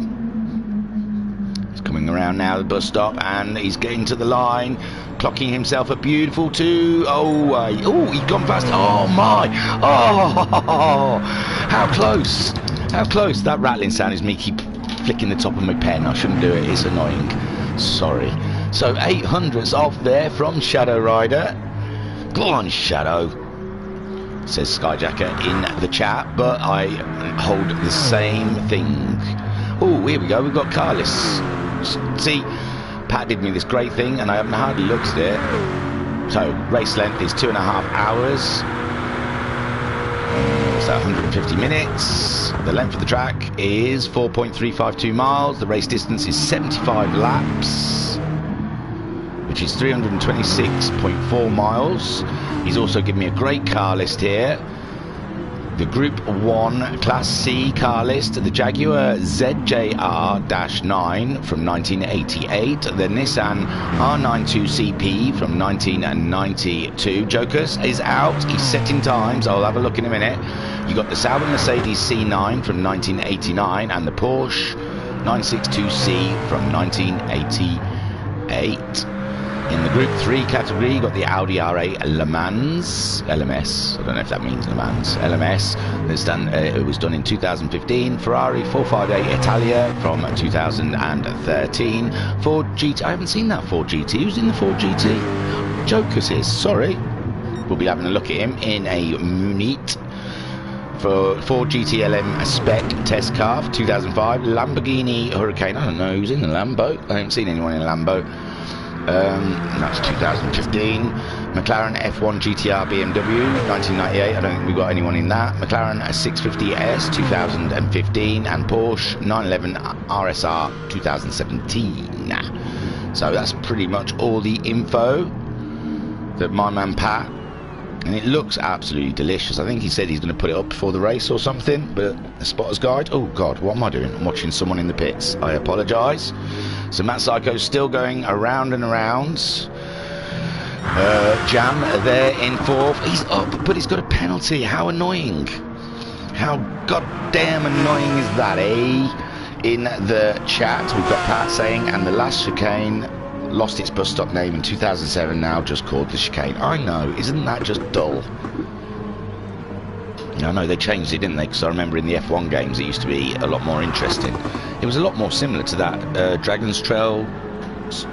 He's coming around now the bus stop and he's getting to the line, clocking himself a beautiful 2. Oh, he's gone fast. Oh my, oh, how close, how close. That rattling sound is me keep flicking the top of my pen. I shouldn't do it, it's annoying. Sorry. So 800s off there from Shadow Rider. Go on, Shadow, says Skyjacker in the chat, but I hold the same thing. Oh, here we go, we've got Carlos. See, Pat did me this great thing and I haven't hardly looked at it. So race length is 2.5 hours. So 150 minutes. The length of the track is 4.352 miles. The race distance is 75 laps, which is 326.4 miles. He's also given me a great car list here. The Group 1 Class C car list, the Jaguar ZJR-9 from 1988, the Nissan R92CP from 1992. Jokers is out, he's setting times, I'll have a look in a minute. You got the Sauber Mercedes C9 from 1989 and the Porsche 962C from 1988. In the Group 3 category, you got the Audi R8 Le Mans, LMS, I don't know if that means Le Mans, LMS, it was done in 2015, Ferrari 458 Italia from 2013, Ford GT, I haven't seen that Ford GT, who's in the Ford GT? Jokers is, sorry, we'll be having a look at him in a Munich. For Ford GT-LM Spec test car for 2005, Lamborghini Hurricane, I don't know who's in the Lambo, I haven't seen anyone in a Lambo. That's 2015. McLaren F1 GTR BMW 1998, I don't think we've got anyone in that. McLaren 650S 2015 and Porsche 911 RSR 2017. So that's pretty much all the info that my man Pat, and it looks absolutely delicious. I think he said he's going to put it up before the race or something, but a spotter's guide. Oh god, what am I doing? I'm watching someone in the pits. I apologise. So Matt Psycho's still going around and around. Jam there in 4th. He's up, but he's got a penalty. How annoying. How goddamn annoying is that, eh? In the chat, we've got Pat saying, and the last chicane lost its bus stop name in 2007, now just called the chicane. I know, isn't that just dull? I know they changed it, didn't they? Because I remember in the F1 games it used to be a lot more interesting. It was a lot more similar to that Dragon's Trail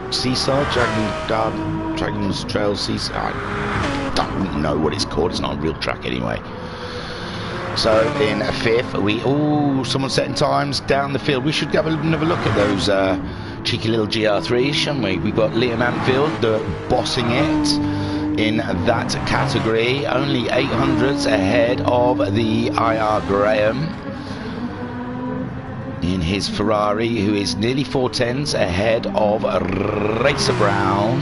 Seaside, Dragon's Trail Seaside. I don't know what it's called. It's not a real track anyway. So in 5th, someone's setting times down the field. We should have another look at those cheeky little GR3s, shouldn't we? We've got Liam Anfield bossing it in that category, only 800s ahead of the IR Graham in his Ferrari, who is nearly 4/10s ahead of Racer Brown,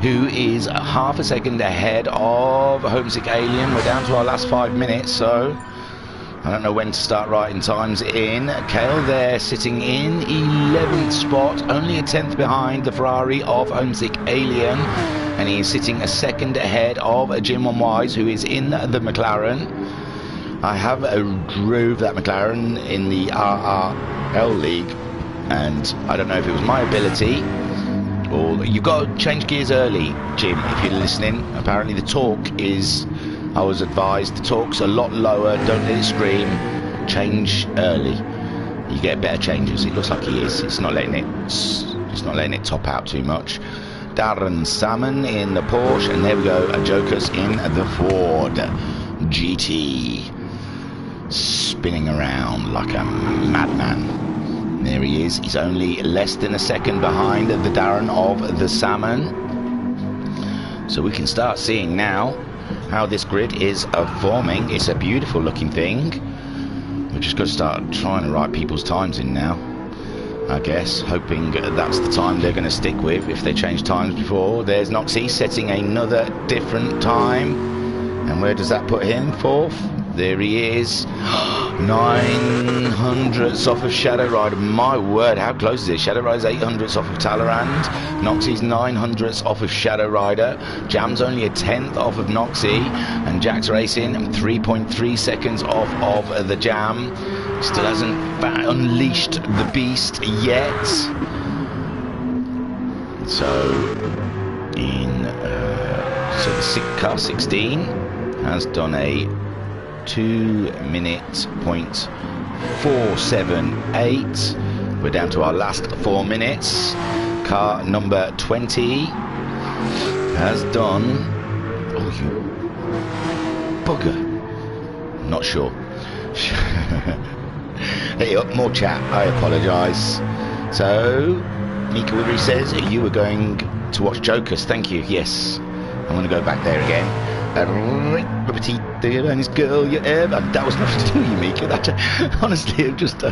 who is half a second ahead of Homesick Alien. We're down to our last 5 minutes, so I don't know when to start writing times in. Kale there sitting in 11th spot, only a 10th behind the Ferrari of Homesick Alien, and he is sitting a second ahead of Jim Wise, who is in the McLaren. I have drove that McLaren in the RRL League, and I don't know if it was my ability or you've got to change gears early, Jim, if you're listening. Apparently the torque is, I was advised, the torque's a lot lower, don't let it scream, change early, you get better changes. It looks like he is, it's not letting it top out too much. Darren Salmon in the Porsche, and there we go, Jokers in the Ford GT, spinning around like a madman. There he is, he's only less than a second behind the Darren of the Salmon. So we can start seeing now how this grid is forming. It's a beautiful looking thing. We're just got to start trying to write people's times in now, I guess, hoping that's the time they're going to stick with. If they change times before, there's Noxie setting another different time. And where does that put him? 4th. There he is. 900ths off of Shadow Rider. My word, how close is it? Shadow Rider's 800ths off of Talleyrand. Noxie's 900ths off of Shadow Rider. Jam's only a 10th off of Noxie. And Jack's racing 3.3 seconds off of the Jam. Still hasn't unleashed the beast yet. So, so the car 16 has done a 2:478. We're down to our last 4 minutes. Car number 20 has done. Oh, you bugger! Not sure. Hey, up more chat. I apologise. So, Mika Woodry says you were going to watch Jokers. Thank you. Yes, I'm going to go back there again. That was nothing to do with you, Mika. That honestly, just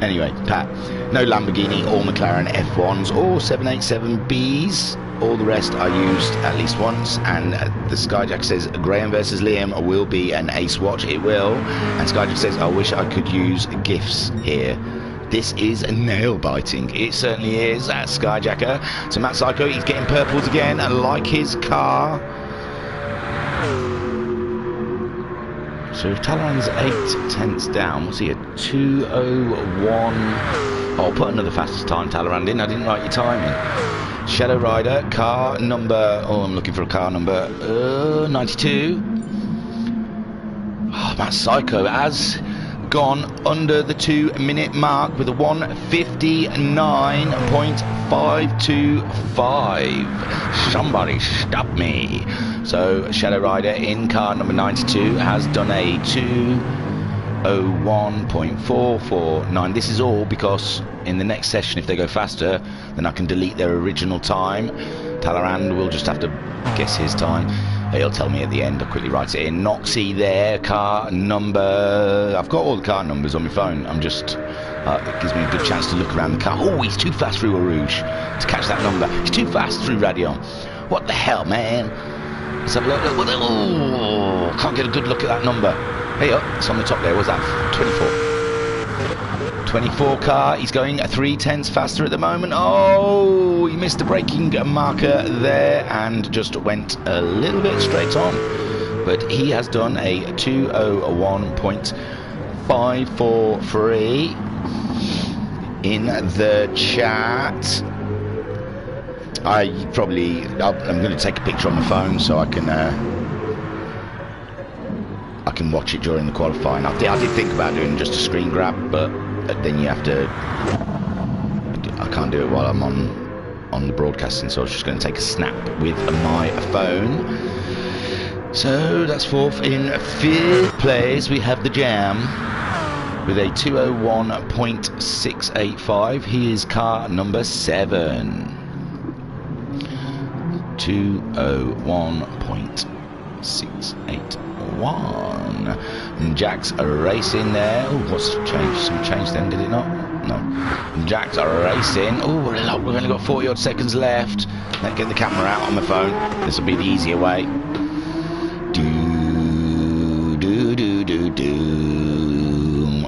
anyway, Pat. No Lamborghini or McLaren F1s or 787Bs. All the rest I used at least once. And the Skyjack says Graham versus Liam will be an ace watch. It will. And Skyjack says I wish I could use GIFs here. This is nail biting. It certainly is. That's Skyjacker. So Matt Psycho, he's getting purples again. I like his car. So if Talleyrand's 8/10ths down, what's he, a 2:01? Oh, I'll put another fastest time Talleyrand in. I didn't write your timing. Shadow Rider, car number, oh, I'm looking for a car number 92. Oh, Matt Psycho has gone under the 2-minute mark with a 1:59.525. Somebody stop me. So Shadow Rider in car number 92 has done a 2:01.449. This is all because in the next session, if they go faster, then I can delete their original time. Talleyrand will just have to guess his time. He'll tell me at the end. I'll quickly write it in. Noxie there, car number. I've got all the car numbers on my phone. I'm just. It gives me a good chance to look around the car. Oh, he's too fast through Eau Rouge to catch that number. He's too fast through Radion. What the hell, man? Let's have a look. Oh, can't get a good look at that number. Hey, up, it's on the top there. What's that? 24 car. He's going 3/10ths faster at the moment. Oh, he missed the braking marker there and just went a little bit straight on. But he has done a 2:01.543 in the chat. I'm going to take a picture on my phone so I can watch it during the qualifying. I did think about doing just a screen grab, but then you have to. I can't do it while I'm on the broadcasting, so I was just going to take a snap with my phone. So that's 4th. In 5th place we have the Jam with a 2:01.685. He is car number 7. 2:01.681. And Jack's racing there. Oh, what's changed? Some change then, did it not? No. And Jack's racing. Oh, we've only got 40 odd seconds left. Let's get the camera out on my phone. This will be the easier way.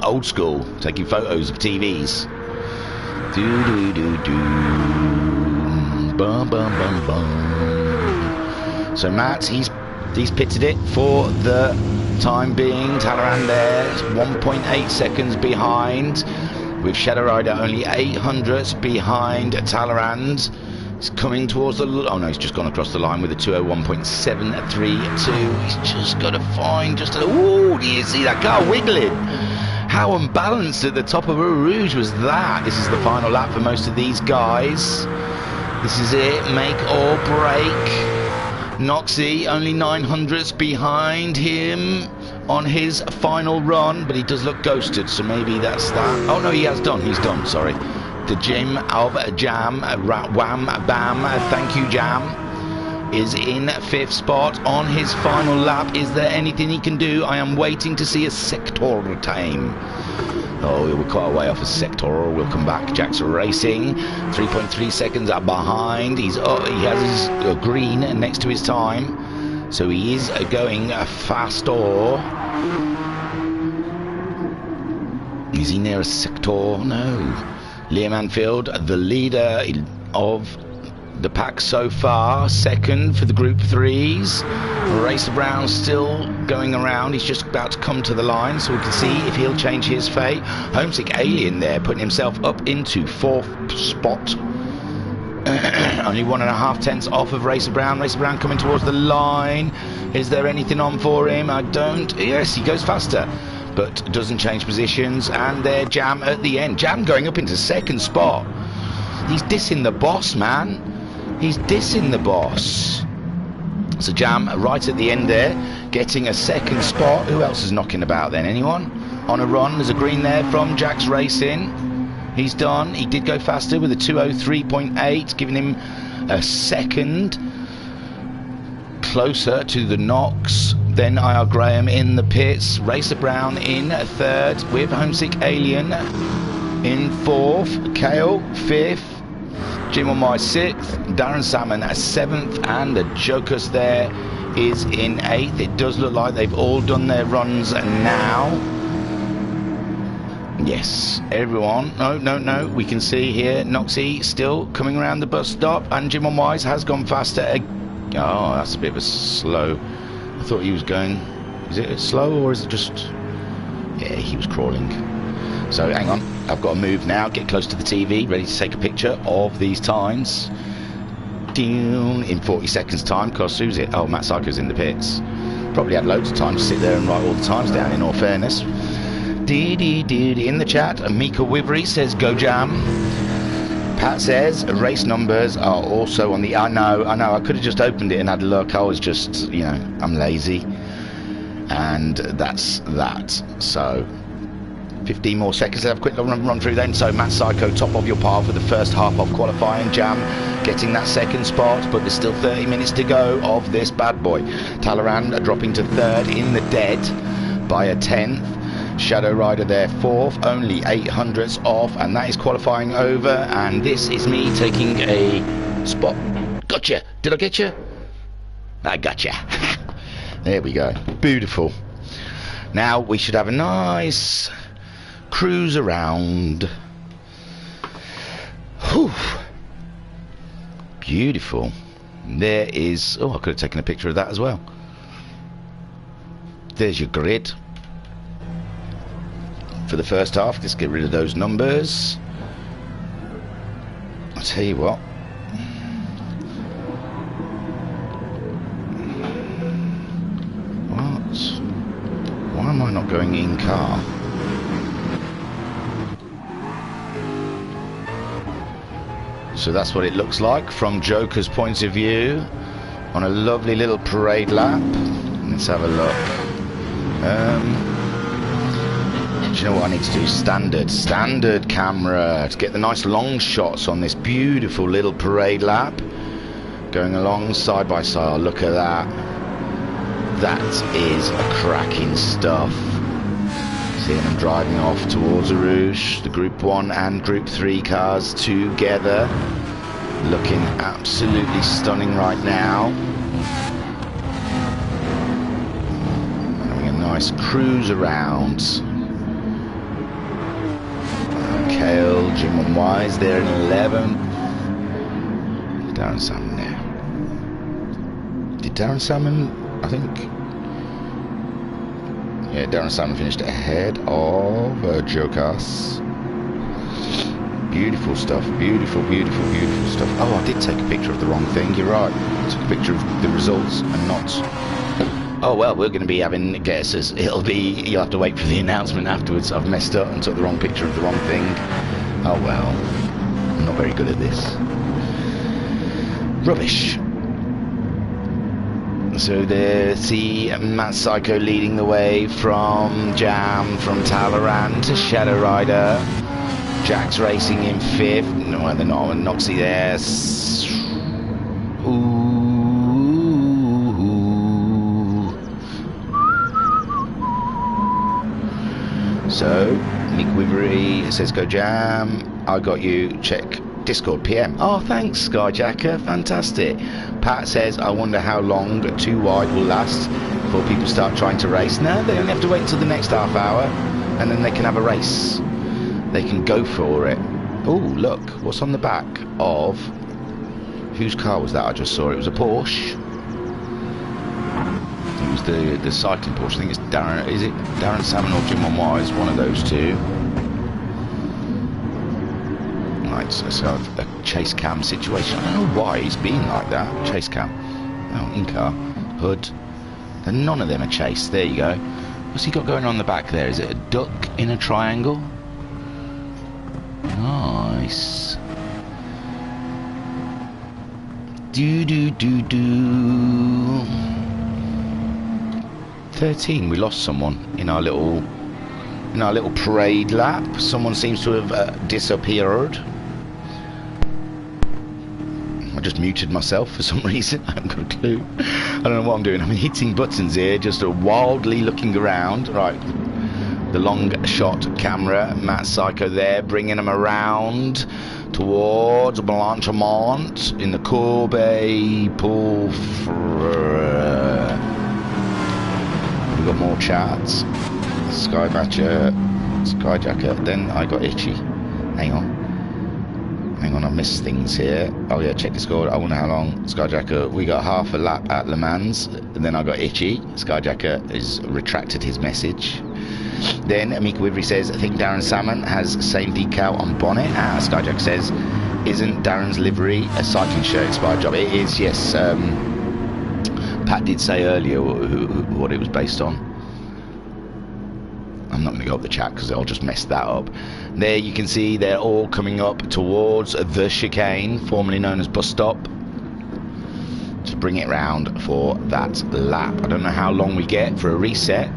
Old school, taking photos of TVs. Bum bum bum bum. So Matt, he's pitted it for the time being. Talleyrand there, 1.8 seconds behind, with Shadow Rider only 800ths behind Talleyrand. He's coming towards the. Oh no, he's just gone across the line with a 2:01.732. He's just got to find just a. Oh, do you see that car wiggling? How unbalanced at the top of Eau Rouge was that? This is the final lap for most of these guys. This is it, make or break. Noxie only 900ths behind him on his final run, but he does look ghosted, so maybe that's that. Oh no, he has done. He's done. Sorry. The Gym of Jam, Wham Bam. Thank you, Jam. is in 5th spot on his final lap. Is there anything he can do? I am waiting to see a sector time. Oh, we're quite a way off a sector. We'll come back. Jack's Racing, 3.3 seconds up behind. He has his green next to his time, so he is going faster. Is he near a sector? No. Liam Anfield, the leader of the pack so far, second for the Group 3s. Racer Brown still going around. He's just about to come to the line, so we can see if he'll change his fate. Homesick Alien there, putting himself up into 4th spot. Only 1.5 tenths off of Racer Brown. Racer Brown coming towards the line. Is there anything on for him? I don't. Yes, he goes faster, but doesn't change positions. And there, Jam at the end. Jam going up into 2nd spot. He's dissing the boss, man. He's dissing the boss. So Jam right at the end there, getting a 2nd spot. Who else is knocking about then? Anyone? On a run, there's a green there from Jack's Racing. He's done. He did go faster with a 2:03.8, giving him a 2nd. Closer to the Knox. Then IR Graham in the pits. Racer Brown in 3rd with Homesick Alien in 4th. Kale 5th. Jim on my 6th, Darren Salmon at 7th, and the Jokers there is in 8th. It does look like they've all done their runs now. Yes, everyone. No. We can see here Noxie still coming around the bus stop, and Jim on Wise has gone faster. Oh, that's a bit of a slow. I thought he was going. Is it slow or is it just? Yeah, he was crawling. So hang on, I've got to move now, get close to the TV, ready to take a picture of these times. In 40 seconds time, because who's it? Oh, Matt Psycho's in the pits. Probably had loads of time to sit there and write all the times down, in all fairness. In the chat, Mika Wivery says, go Jam. Pat says, race numbers are also on the... I know, I could have just opened it and had a look. I was just, you know, I'm lazy. And that's that. So... 15 more seconds. Let's have a quick run through then. So Matt Psycho, top of your pile for the first half of qualifying. Jam getting that 2nd spot, but there's still 30 minutes to go of this bad boy. Talaran dropping to 3rd in the dead by a 10th. Shadow Rider there 4th, only 800ths off, and that is qualifying over. And this is me taking a spot. Gotcha. Did I get you? I gotcha. There we go. Beautiful. Now we should have a nice cruise around. Whew. Beautiful. There is... Oh, I could have taken a picture of that as well. There's your grid for the first half. Let's get rid of those numbers. I'll tell you what. Why am I not going in car? So that's what it looks like from Joker's point of view on a lovely little parade lap. Let's have a look. Do you know what I need to do? Standard camera to get the nice long shots on this beautiful little parade lap. Going along side by side. Look at that. That is a cracking stuff. Seeing them driving off towards Arouche, the Group 1 and Group 3 cars together, looking absolutely stunning right now. Having a nice cruise around. Kale, Jim and Wise there in 11th. Darren Salmon there. Did Darren Salmon, I think... Yeah, Darren Salmon finished ahead of Jokas. Beautiful stuff, beautiful stuff. Oh, I did take a picture of the wrong thing, you're right. I took a picture of the results and not... Oh, well, we're going to be having guesses. It'll be... You'll have to wait for the announcement afterwards. I've messed up and took the wrong picture of the wrong thing. Oh, well. I'm not very good at this. Rubbish. So there, see Matt Psycho leading the way from Jam, from Talaran to Shadow Rider. Jack's Racing in 5th. No, they're not. Noxie there. Ooh. So, Nick Wivery says go jam. I got you. Check Discord PM. Oh, thanks, Skyjacker. Fantastic. Pat says, I wonder how long too wide will last before people start trying to race. No, they only have to wait until the next half hour, and then they can have a race. They can go for it. Oh, look, what's on the back of... Whose car was that? I just saw it. It was a Porsche. It was the cycling Porsche. I think it's Darren. Is it Darren Salmon or Jim Wise? One of those two. Right, so a chase cam situation. I don't know why he's been like that. Chase cam. Oh, in car. Hood. And none of them are chase. There you go. What's he got going on the back there? Is it a duck in a triangle? Nice. Do. 13. We lost someone in our little parade lap. Someone seems to have disappeared. I just muted myself for some reason. I haven't got a clue. I don't know what I'm doing. I'm hitting buttons here, just wildly looking around. Right. The long shot camera, Matt Psycho there, bringing him around towards Blanchimont in the Courbet Pool. We've got more chats. Skyjacker. Then I got itchy. Hang on, I missed things here. Oh yeah, check the score. I wonder how long. Skyjacker, we got half a lap at Le Mans. And then I got itchy. Skyjacker has retracted his message. Then Amika Wivery says, I think Darren Salmon has same decal on bonnet. Skyjack says, isn't Darren's livery a cycling shirt inspired job? It is, yes. Pat did say earlier what it was based on. I'm not going to go up the chat because I'll just mess that up. There you can see they're all coming up towards the chicane, formerly known as bus stop. Just bring it round for that lap. I don't know how long we get for a reset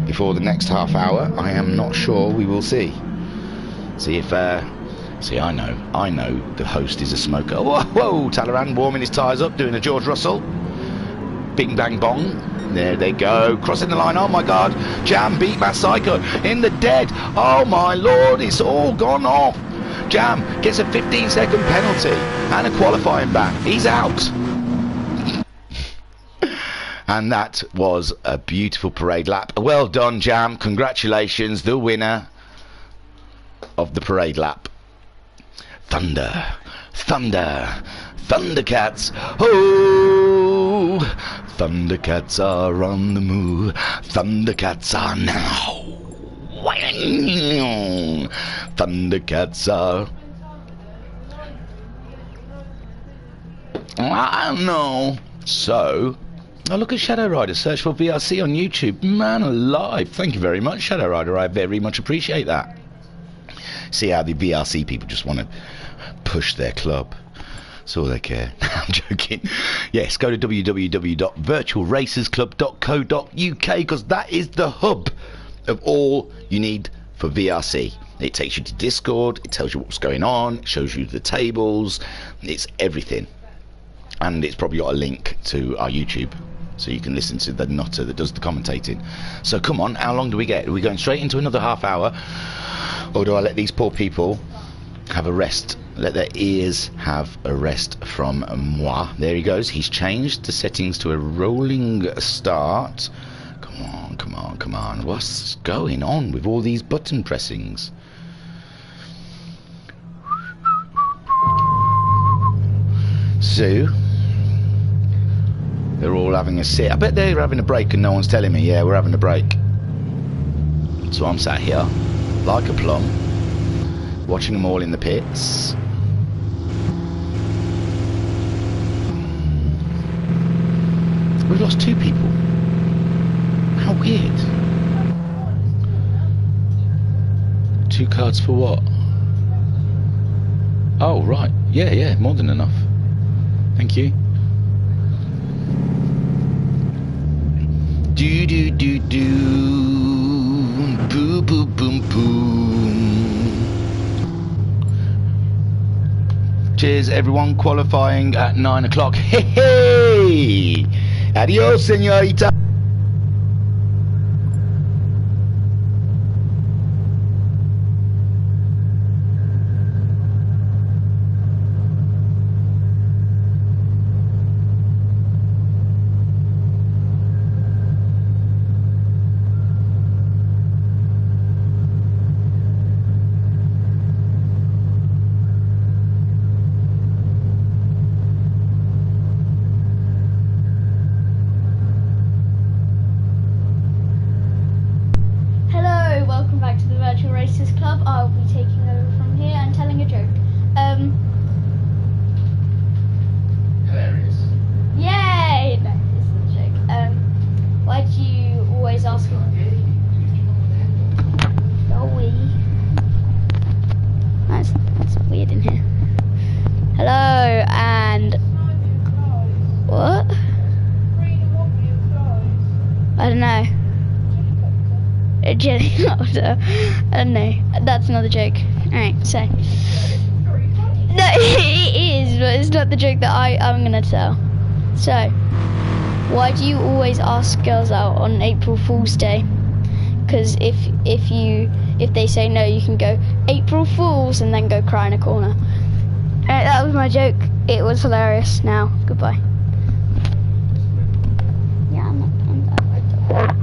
before the next half hour. I am not sure. We will see. See if I know the host is a smoker. Whoa, Talleyrand warming his tyres up, doing a George Russell. Bing bang bong. There they go, crossing the line. Oh my god, Jam beat Matt Psycho in the dead. Oh my lord, it's all gone off. Jam gets a 15-second penalty and a qualifying ban. He's out. And that was a beautiful parade lap. Well done, Jam. Congratulations, the winner of the parade lap. Thundercats. Oh, Thundercats are on the move. Thundercats are now. Thundercats are. I don't know. So. Oh, look at Shadow Rider. Search for VRC on YouTube. Man alive. Thank you very much, Shadow Rider. I very much appreciate that. See how the VRC people just want to push their club. That's all they care. I'm joking. Yes, go to www.virtualracersclub.co.uk because that is the hub of all you need for VRC. It takes you to Discord. It tells you what's going on. It shows you the tables. It's everything. And it's probably got a link to our YouTube, so you can listen to the nutter that does the commentating. So come on, how long do we get? Are we going straight into another half hour? Or do I let these poor people have a rest? Let their ears have a rest from moi. There he goes. He's changed the settings to a rolling start. Come on. What's going on with all these button pressings? So... they're all having a sit. I bet they're having a break and no one's telling me. Yeah, we're having a break. So I'm sat here, like a plum, watching them all in the pits. We've lost 2 people. How weird. 2 cards for what? Oh, right. Yeah, more than enough. Thank you. Do boom boom boom boom. Cheers everyone, qualifying at 9 o'clock. Hey! Adios, señorita. I'll be taking over from here and telling a joke. Hilarious. Yay! No, this is a joke. Why do you always ask? Joey. That's weird in here. Hello and what? I don't know. A jelly powder. I don't know. That's another joke. Alright, so. No, it is, but it's not the joke that I'm gonna tell. So, why do you always ask girls out on April Fool's Day? Because if they say no, you can go April Fools and then go cry in a corner. Alright, that was my joke. It was hilarious. Now, goodbye. Yeah, I'm that.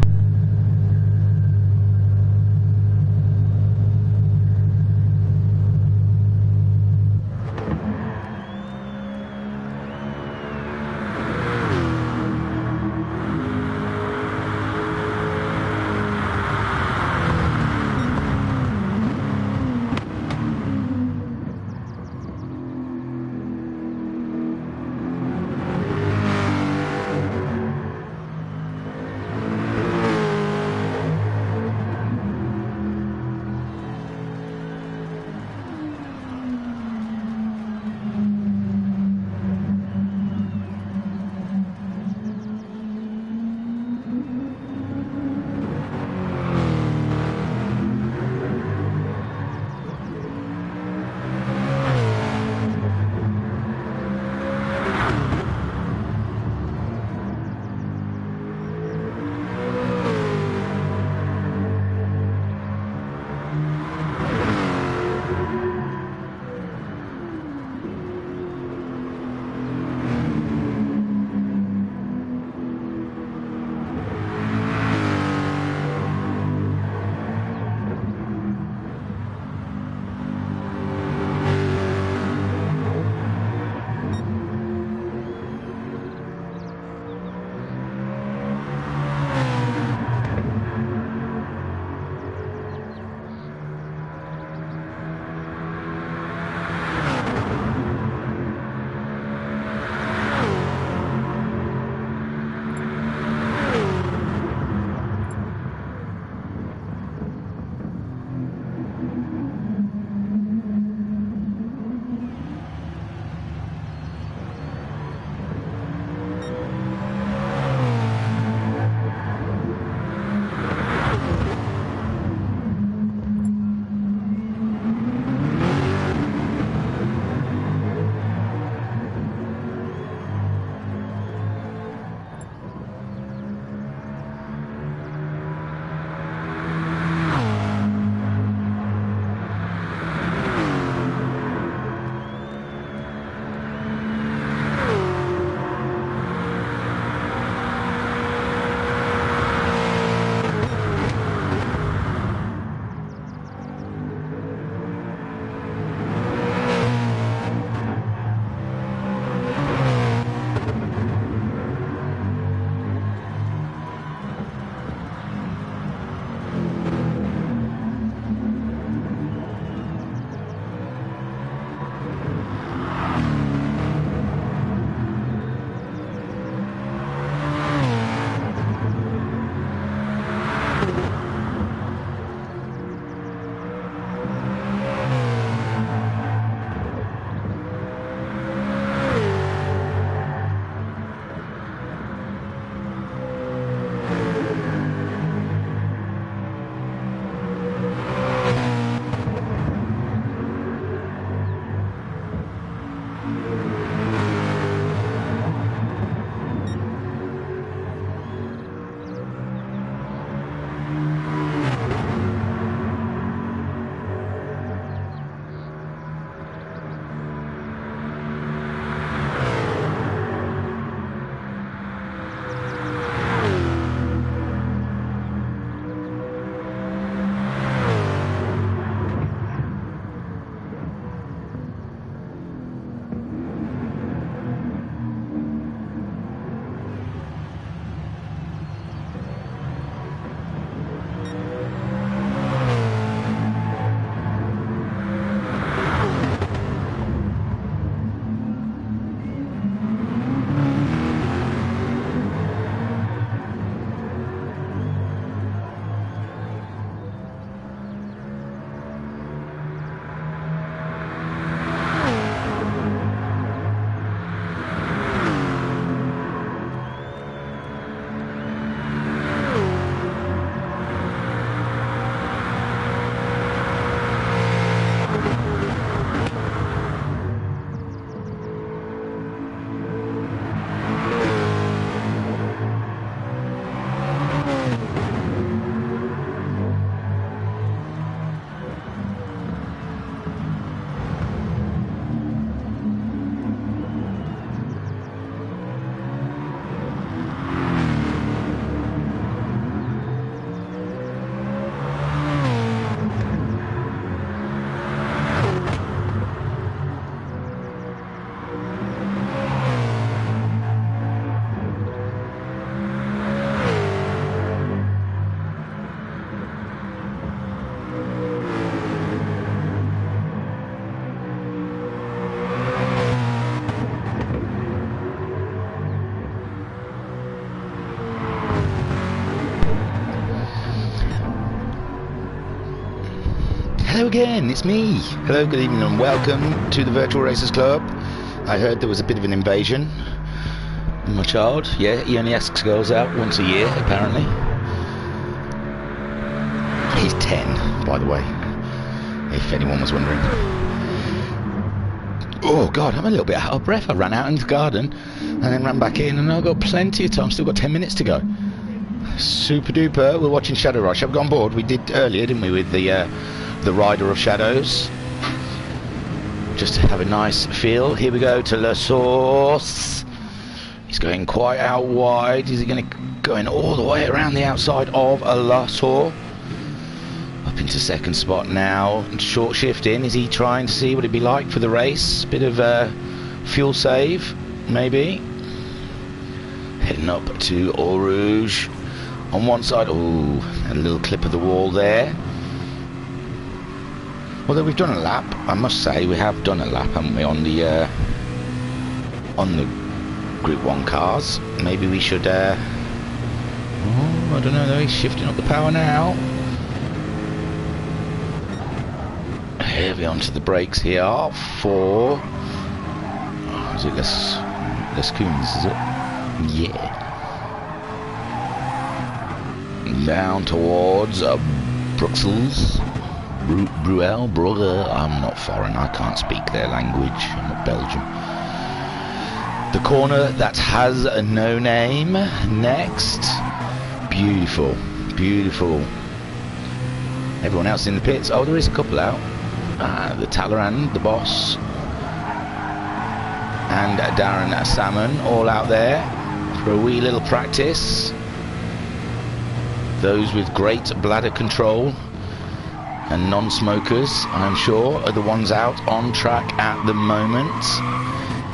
Hello again, it's me. Hello, good evening and welcome to the Virtual Racers Club. I heard there was a bit of an invasion. My child, yeah, he only asks girls out once a year, apparently. He's 10, by the way, if anyone was wondering. Oh God, I'm a little bit out of breath. I ran out into the garden and then ran back in, and I've got plenty of time. Still got 10 minutes to go. Super duper. We're watching Shadow Rush. I've gone board. We did earlier, didn't we, with the Rider of Shadows, just to have a nice feel. Here we go to La Source. He's going quite out wide. Is he going all the way around the outside of La Source? Up into second spot now. Short shift in. Is he trying to see what it'd be like for the race? Bit of fuel save, maybe. Heading up to Eau Rouge. On one side, oh, a little clip of the wall there. Although we've done a lap, I must say we have done a lap, haven't we, on the Group 1 cars. Maybe we should, oh, I don't know though, he's shifting up the power now. Heavy onto the brakes here for, oh, is it Les Coons, is it? Yeah. Down towards Bruxelles. Brugge. I'm not foreign, I can't speak their language, I'm not Belgian. The corner that has no name next. Beautiful, beautiful. Everyone else in the pits. Oh, there is a couple out. The Talleyrand, the boss, and Darren Salmon all out there for a wee little practice. Those with great bladder control and non-smokers, I'm sure, are the ones out on track at the moment.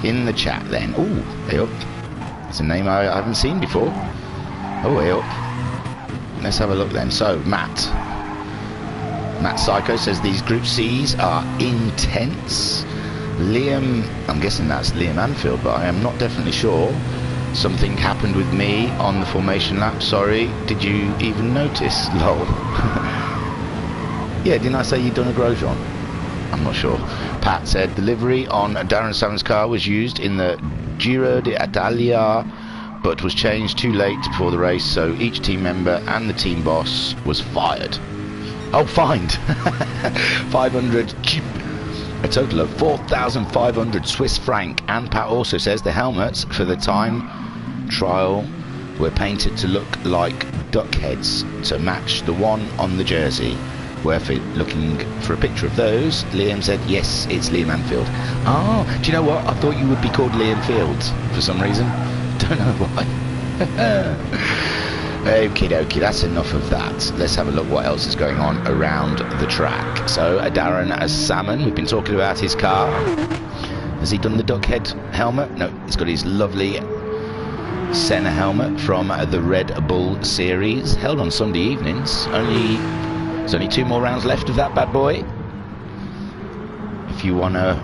In the chat then. Ooh, hey up. It's a name I haven't seen before. Oh, hey up. Let's have a look then. So, Matt Psycho says these Group C's are intense. Liam, I'm guessing that's Liam Anfield, but I am not definitely sure. Something happened with me on the formation lap, sorry. Did you even notice? Lol. Yeah, didn't I say you'd done a Grosjean? I'm not sure. Pat said the livery on Darren Salmon's car was used in the Giro d'Italia, but was changed too late before the race, so each team member and the team boss was fired. Oh, fined. 500, a total of 4,500 Swiss franc. And Pat also says the helmets for the time trial were painted to look like duck heads to match the one on the jersey. Worth it looking for a picture of those. Liam said, yes, it's Liam Anfield. Oh, do you know what? I thought you would be called Liam Fields for some reason. Don't know why. Okie dokie, that's enough of that. Let's have a look what else is going on around the track. So, Darren Salmon, we've been talking about his car. Has he done the duck head helmet? No, he's got his lovely Senna helmet from the Red Bull series, held on Sunday evenings. There's only 2 more rounds left of that bad boy. If you want to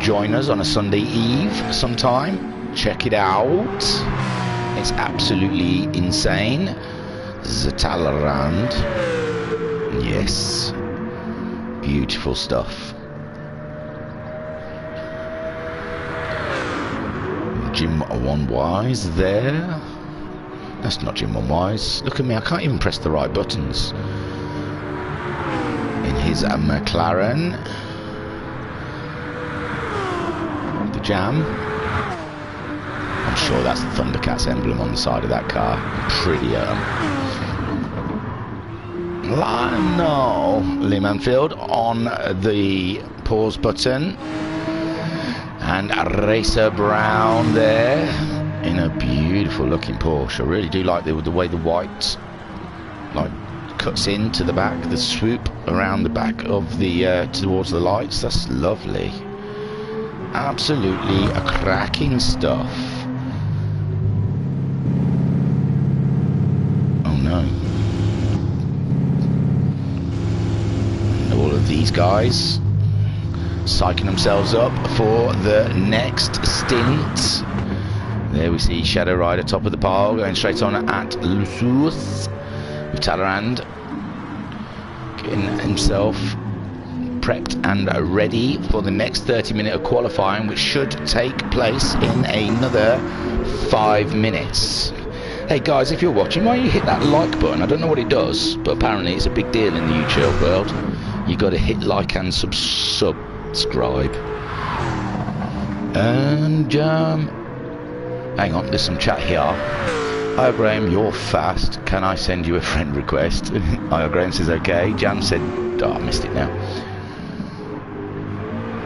join us on a Sunday eve sometime, check it out. It's absolutely insane. The Talleyrand. Yes. Beautiful stuff. Jim One Wise there. That's not Jim One Wise. Look at me, I can't even press the right buttons. In his McLaren. The Jam. I'm sure that's the Thundercats emblem on the side of that car. Pretty no, Liam Anfield on the pause button. And Racer Brown there in a beautiful looking Porsche. I really do like the way the white cuts into the back, the swoop around the back of the towards the lights. That's lovely. Absolutely a cracking stuff. Oh no. And all of these guys psyching themselves up for the next stint. There we see Shadow Rider top of the pile, going straight on at La Source with Talleyrand getting himself prepped and ready for the next 30-minute of qualifying, which should take place in another 5 minutes. Hey guys, if you're watching, why don't you hit that like button? I don't know what it does, but apparently it's a big deal in the YouTube world. You got to hit like and subscribe. And hang on, there's some chat here. Hi Graham, you're fast. Can I send you a friend request? Hi Graham says okay. Jam said, oh, I missed it now.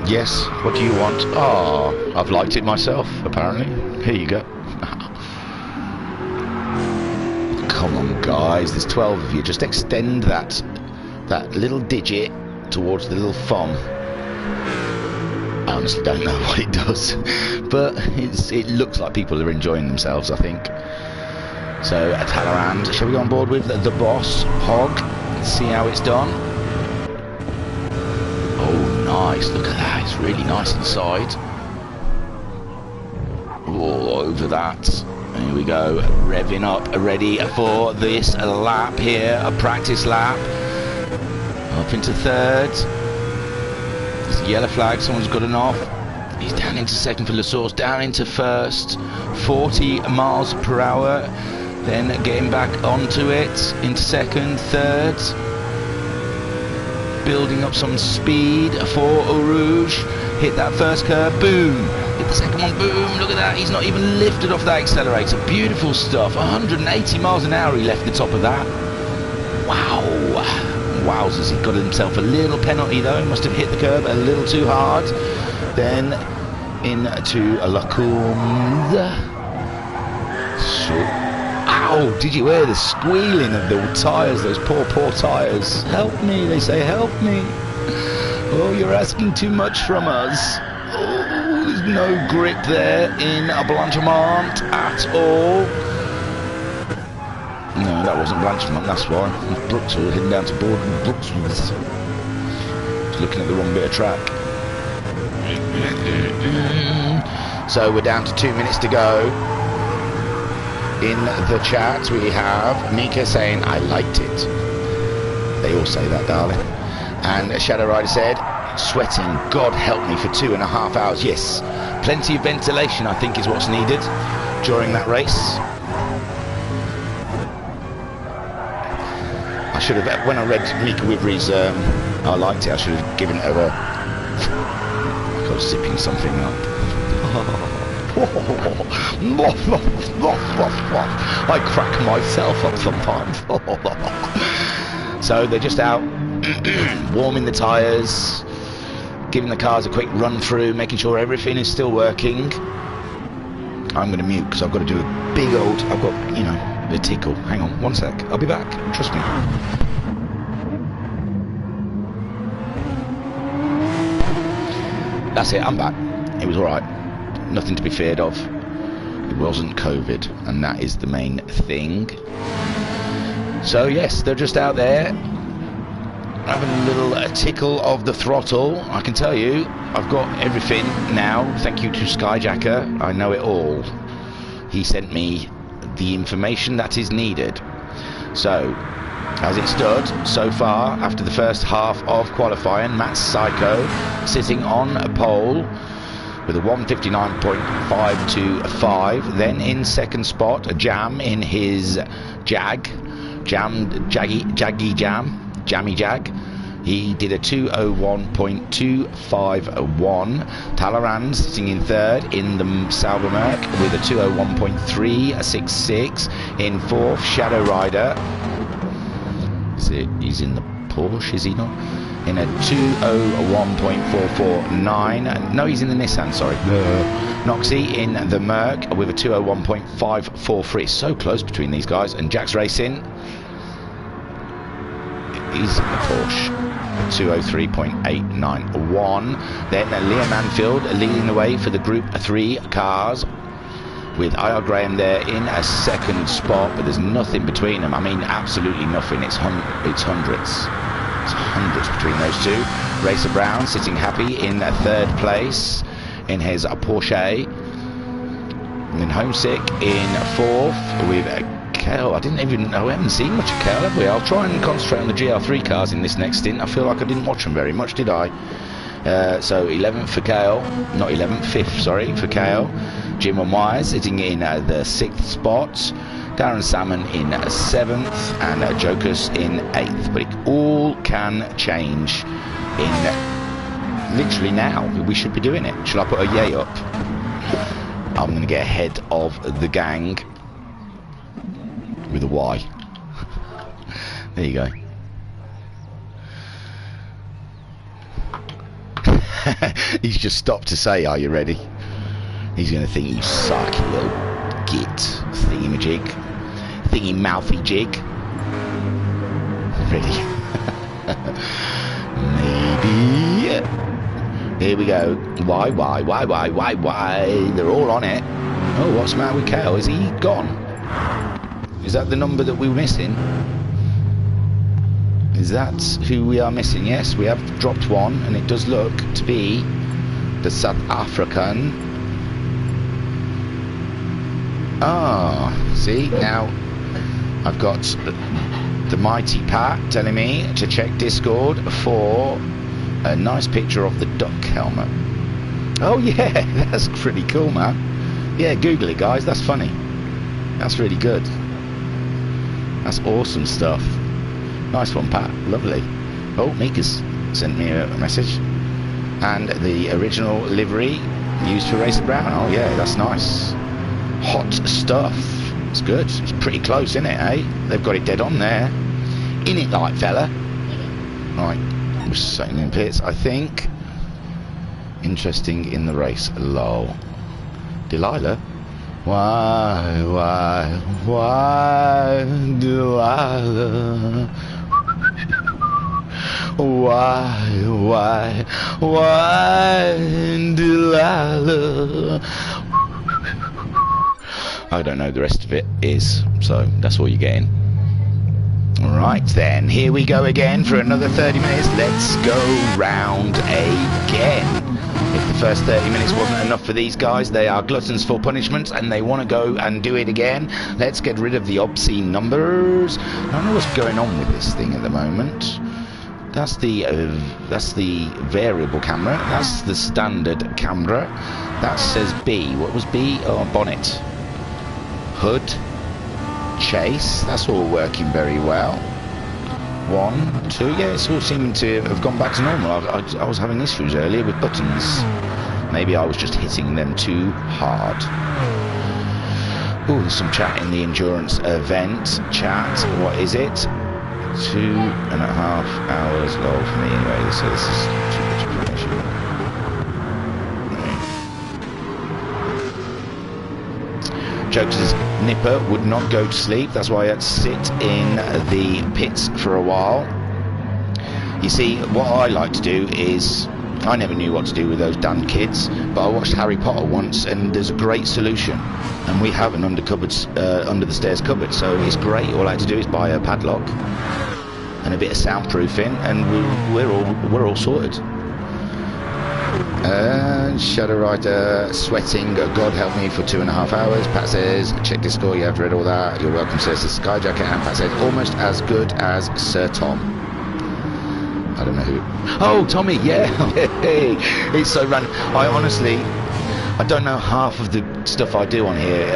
Yes, what do you want? Oh, I've liked it myself, apparently. Here you go. Come on guys, there's 12 of you. Just extend that little digit towards the little thumb. I honestly don't know what it does, but it looks like people are enjoying themselves, I think. So at Talleyrand, shall we go on board with the boss, Hog? Let's see how it's done. Oh, nice, look at that, it's really nice inside. All over that. Here we go, revving up, ready for this lap here, a practice lap. Up into third. There's a yellow flag, someone's got an off. He's down into second for Lasource, down into first. 40 miles per hour. Then getting back onto it, into second, third. Building up some speed for Eau Rouge. Hit that first curve, boom. Hit the second one, boom. Look at that, he's not even lifted off that accelerator. Beautiful stuff, 180 miles an hour he left the top of that. Wow. Wowzers, he got himself a little penalty though. He must have hit the curb a little too hard. Then into La Course. So, ow, did you hear the squealing of the tyres, those poor tyres? Help me, they say, help me. Oh, you're asking too much from us. Oh, there's no grip there in Blanchimont at all. No, that wasn't Blanchimont, that's why. It was Brooksville, heading down to Brooksville. Just looking at the wrong bit of track. So we're down to 2 minutes to go. In the chat we have Mika saying, I liked it. They all say that, darling. And Shadow Rider said, sweating, God help me, for 2.5 hours. Yes, plenty of ventilation I think is what's needed during that race. I should have, when I read Mika Wivry's I liked it, I should have given it a like I was zipping something up. I crack myself up sometimes. So they're just out warming the tyres, giving the cars a quick run through, making sure everything is still working. I'm going to mute because I've got to do a big old, I've got, you know, a tickle. Hang on, 1 sec. I'll be back. Trust me. That's it. I'm back. It was all right. Nothing to be feared of. It wasn't COVID, and that is the main thing. So yes, they're just out there having a little tickle of the throttle. I can tell you, I've got everything now. Thank you to Skyjacker. I know it all. He sent me the information that is needed. So as it stood so far after the first half of qualifying, Matt Psycho sitting on a pole with a 1:59.525. Then in second spot, Jam in his Jammy Jag. He did a 2:01.251. Talleyrand sitting in third in the Saubermerc with a 2:01.366. In fourth, Shadow Rider. He's in the Porsche, is he not? In a 2:01.449. No, he's in the Nissan, sorry. Noxie in the Merc with a 2:01.543. So close between these guys. And Jack's Racing, he's in the Porsche, 2:03.891. Then Liam Manfield leading the way for the Group 3 cars, with IR Graham there in a second spot, but there's nothing between them. I mean, absolutely nothing. It's hundreds. It's hundreds between those two. Racer Brown sitting happy in third place in his Porsche. And then Homesick in fourth with Kale, I haven't seen much of Kale, have we? I'll try and concentrate on the GR3 cars in this next stint. I feel like I didn't watch them very much, did I? So 11th for Kale, not 11th, 5th, sorry, for Kale. Jim and Wise sitting in the 6th spot. Darren Salmon in 7th and Jokers in 8th. But it all can change in literally now. We should be doing it. Shall I put a yay up? I'm going to get ahead of the gang with a Y. There you go. He's just stopped to say, are you ready? He's going to think you suck, you little git thingy-majig. Thingy-mouthy jig. Ready? Maybe. Here we go. Why? They're all on it. Oh, what's the matter with Kale? Is he gone? Is that the number that we were missing? Is that who we are missing? Yes, we have dropped one, and it does look to be the South African. Ah, see, now I've got the mighty Pat telling me to check Discord for a nice picture of the duck helmet. Oh yeah, that's pretty cool, man. Yeah, Google it, guys. That's funny. That's really good. That's awesome stuff. Nice one, Pat. Lovely. Oh, Mika's sent me a message. And the original livery used for Racer Brown. Oh yeah, that's nice. Hot stuff. It's good. It's pretty close, isn't it, eh? They've got it dead on there. In it, like, fella. Right. We're sitting in pits, I think. Interesting in the race. Lol. Delilah? Why, Delilah? Why, Delilah? I don't know the rest of it is, so that's all you're getting. Right then, here we go again for another 30 minutes. Let's go round again. If the first 30 minutes wasn't enough for these guys, they are gluttons for punishment and they want to go and do it again. Let's get rid of the obscene numbers. I don't know what's going on with this thing at the moment. That's the variable camera. That's the standard camera. That says B. What was B? Oh, bonnet. Hood. Chase. That's all working very well. 1, 2. Yeah, it's all seeming to have gone back to normal. I was having issues earlier with buttons. Maybe I was just hitting them too hard. Oh, there's some chat in the endurance event. Chat. What is it? 2.5 hours long for me anyway. So this is too much information. Jokes' nipper would not go to sleep. That's why I had to sit in the pits for a while. You see, what I like to do is, I never knew what to do with those damn kids, but I watched Harry Potter once and there's a great solution. And we have an under the stairs cupboard, so it's great. All I had to do is buy a padlock and a bit of soundproofing and we're all sorted. Shadow Rider sweating, God help me, for 2.5 hours. Pat says, check Discord, you have read all that. You're welcome, says the Skyjacker. And Pat says, almost as good as Sir Tom. I don't know who. Oh, Tommy, yeah. It's so random. I honestly, I don't know half of the stuff I do on here.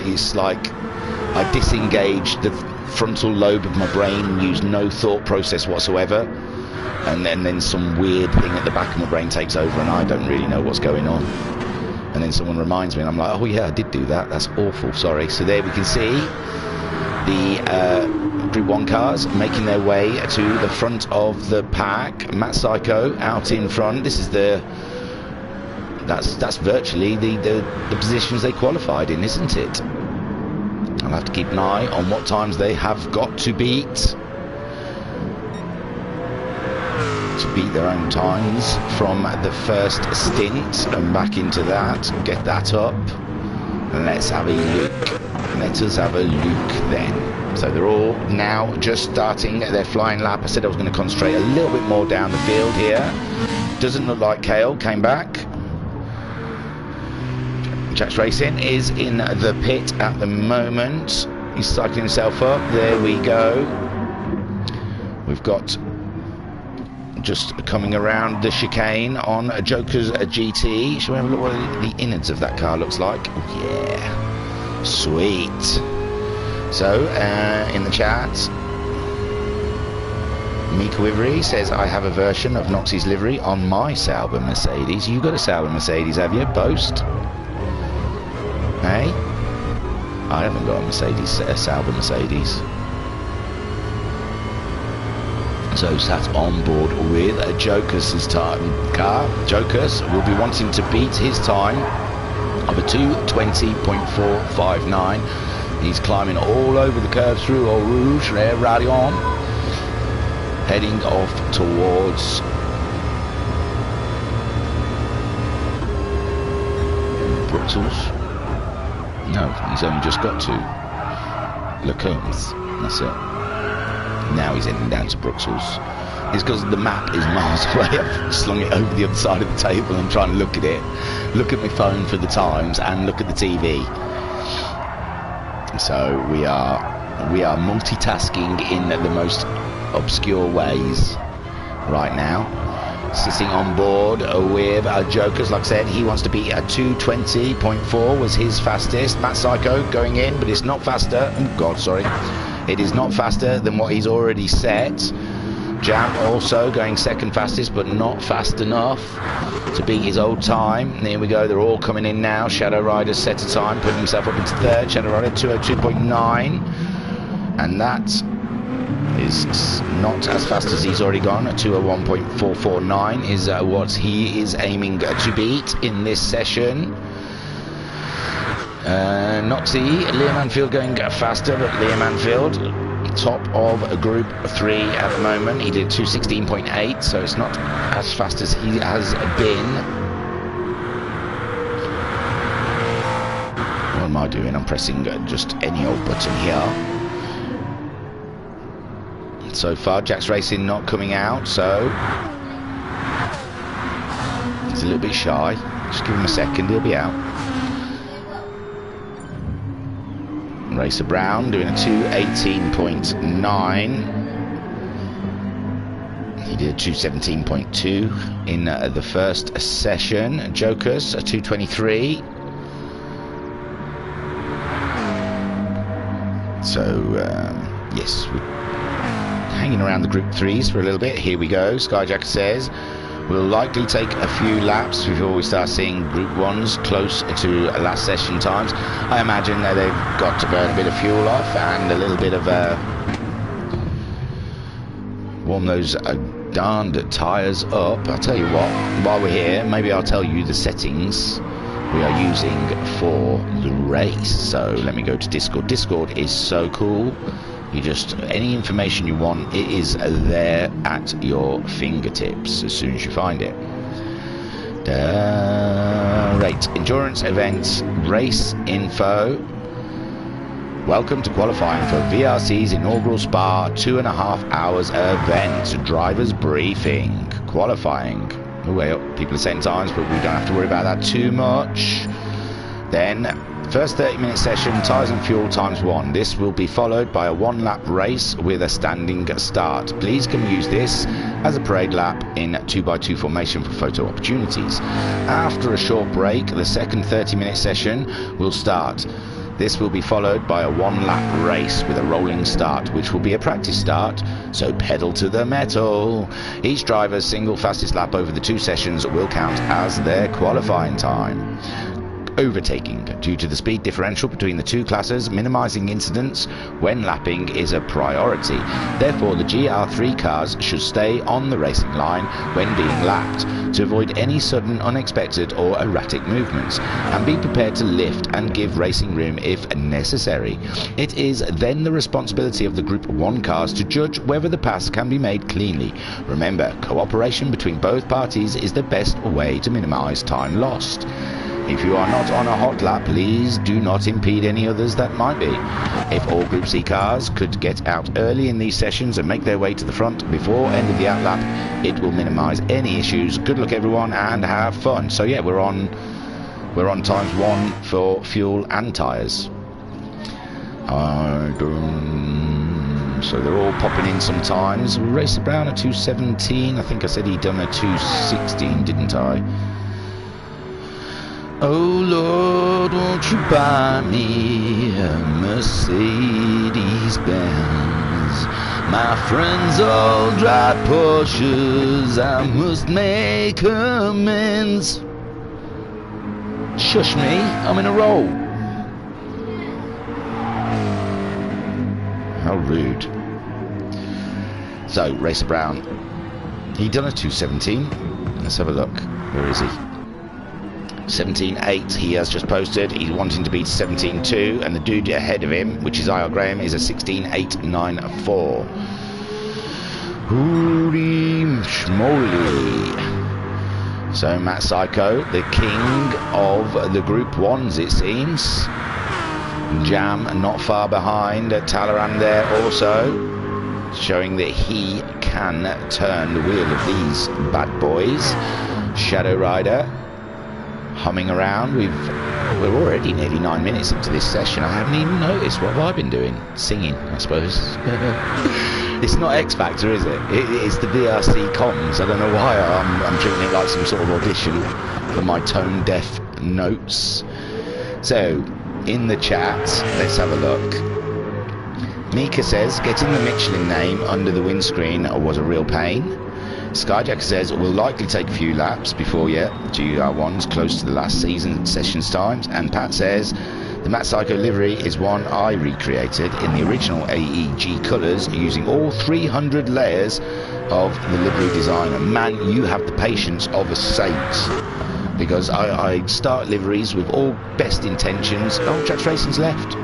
It's like I disengage the frontal lobe of my brain and use no thought process whatsoever. And then some weird thing at the back of my brain takes over and I don't really know what's going on. And then someone reminds me and I'm like, oh yeah, I did do that. That's awful, sorry. So there we can see the Group 1 cars making their way to the front of the pack. Matt Psycho out in front. This is that's virtually the positions they qualified in, isn't it? I'll have to keep an eye on what times they have got to beat. To beat their own times from the first stint and back into that. Get that up and let's have a look. Let us have a look then. So they're all now just starting their flying lap. I said I was going to concentrate a little bit more down the field here. Doesn't look like Kale came back. Jack's Racing is in the pit at the moment. He's cycling himself up. There we go. We've got just coming around the chicane on a Joker's GT. Shall we have a look what the innards of that car looks like? Oh, yeah. Sweet. So, in the chat, Mika Wivery says, I have a version of Noxie's livery on my Sauber Mercedes. You got a Sauber Mercedes, have you? Boast. Hey? I haven't got a Mercedes, a Sauber Mercedes. So sat on board with a Joker's car. Joker's will be wanting to beat his time of a 2:20.459. He's climbing all over the curves through Eau Rouge, Radion, heading off towards Bruxelles. No, he's only just got to Le Combes. That's it. Now he's heading down to Bruxelles. It's because the map is miles away. I've slung it over the other side of the table and trying to look at it, look at my phone for the times, and look at the TV. So we are multitasking in the most obscure ways right now. Sitting on board with Joker's, like I said, he wants to beat a 2:20.4 was his fastest. Matt Psycho going in, but it's not faster. Oh God, sorry. It is not faster than what he's already set. Jam also going second fastest, but not fast enough to beat his old time. And here we go, they're all coming in now. Shadow Rider set a time, putting himself up into third. Shadow Rider 2:02.9, and that is not as fast as he's already gone. 2:01.449 is what he is aiming to beat in this session. Noxie, Liam Anfield going faster, but Liam Anfield top of group 3 at the moment. He did 2:16.8, so it's not as fast as he has been. What am I doing? I'm pressing just any old button here. So far, Jack's Racing not coming out, so he's a little bit shy. Just give him a second, he'll be out. Racer Brown doing a 2:18.9. He did a 2:17.2 in the first session. Joker's a 2:23. So yes, we're hanging around the group 3s for a little bit. Here we go. Skyjack says we'll likely take a few laps before we start seeing group 1s close to last session times. I imagine that they've got to burn a bit of fuel off and a little bit of warm those darned tyres up. I'll tell you what, while we're here, maybe I'll tell you the settings we are using for the race. So let me go to Discord. Discord is so cool. You just, any information you want, it is there at your fingertips as soon as you find it. Right, endurance events, race info. Welcome to qualifying for VRC's inaugural Spa 2.5 hours event. Drivers briefing. Qualifying. Well, people are saying times, but we don't have to worry about that too much. Then, first 30-minute session, tyres and fuel ×1. This will be followed by a 1-lap race with a standing start. Please can use this as a parade lap in 2x2 formation for photo opportunities. After a short break, the second 30-minute session will start. This will be followed by a 1-lap race with a rolling start, which will be a practice start, so pedal to the metal. Each driver's single fastest lap over the 2 sessions will count as their qualifying time. Overtaking. Due to the speed differential between the 2 classes, minimizing incidents when lapping is a priority. Therefore, the GR3 cars should stay on the racing line when being lapped to avoid any sudden, unexpected or erratic movements, and be prepared to lift and give racing room if necessary. It is then the responsibility of the Group 1 cars to judge whether the pass can be made cleanly. Remember, cooperation between both parties is the best way to minimize time lost. If you are not on a hot lap, please do not impede any others that might be. If all Group C cars could get out early in these sessions and make their way to the front before end of the outlap, it will minimize any issues. Good luck everyone and have fun. So yeah, we're on ×1 for fuel and tyres. So they're all popping in sometimes. Racer Brown a 217. I think I said he'd done a 216, didn't I? Oh Lord, won't you buy me a Mercedes Benz? My friends all drive Porsches, I must make amends. Shush me, I'm in a roll. How rude. So, Racer Brown, he done a 217. Let's have a look. Where is he? 17.8 he has just posted. He's wanting to beat 17.2, and the dude ahead of him, which is I.R. Graham, is a 16.894. Holy schmoly. So Matt Psycho, the king of the Group 1s, it seems. Jam not far behind. Talaran there also, showing that he can turn the wheel of these bad boys. Shadow Rider humming around. We're already nearly 9 minutes into this session. I haven't even noticed. What have I been doing? Singing, I suppose. It's not X Factor, is it? It's the BRC comms. I don't know why I'm treating it like some sort of audition for my tone deaf notes. So, in the chat, let's have a look. Mika says, getting the Michelin name under the windscreen was a real pain. Skyjack says, will likely take a few laps before, GR1's close to the last season sessions times. And Pat says, the Matt Psycho livery is one I recreated in the original AEG colours using all 300 layers of the livery designer. Man, you have the patience of a saint. Because I start liveries with all best intentions. Oh, Jax Racing's left.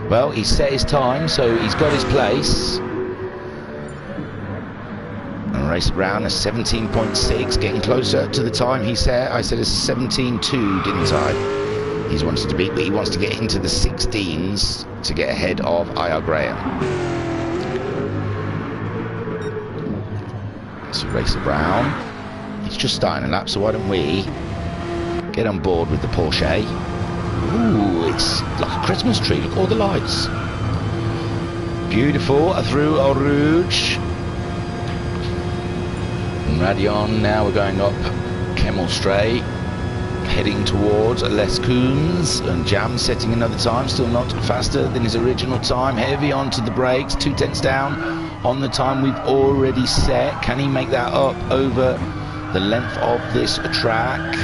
Well, he's set his time, so he's got his place. And Racer Brown a 17.6, getting closer to the time he set. I said a 17.2, didn't I? He's wanted to beat, but he wants to get into the 16s to get ahead of I.R. Graham. So Racer Brown, he's just starting a lap, so why don't we get on board with the Porsche? Ooh, it's like a Christmas tree. Look at all the lights. Beautiful through Eau Rouge. Radion, now we're going up Kemmel Strait, heading towards Les Coons, and Jam setting another time, still not faster than his original time. Heavy onto the brakes, 2/10 down on the time we've already set. Can he make that up over the length of this track?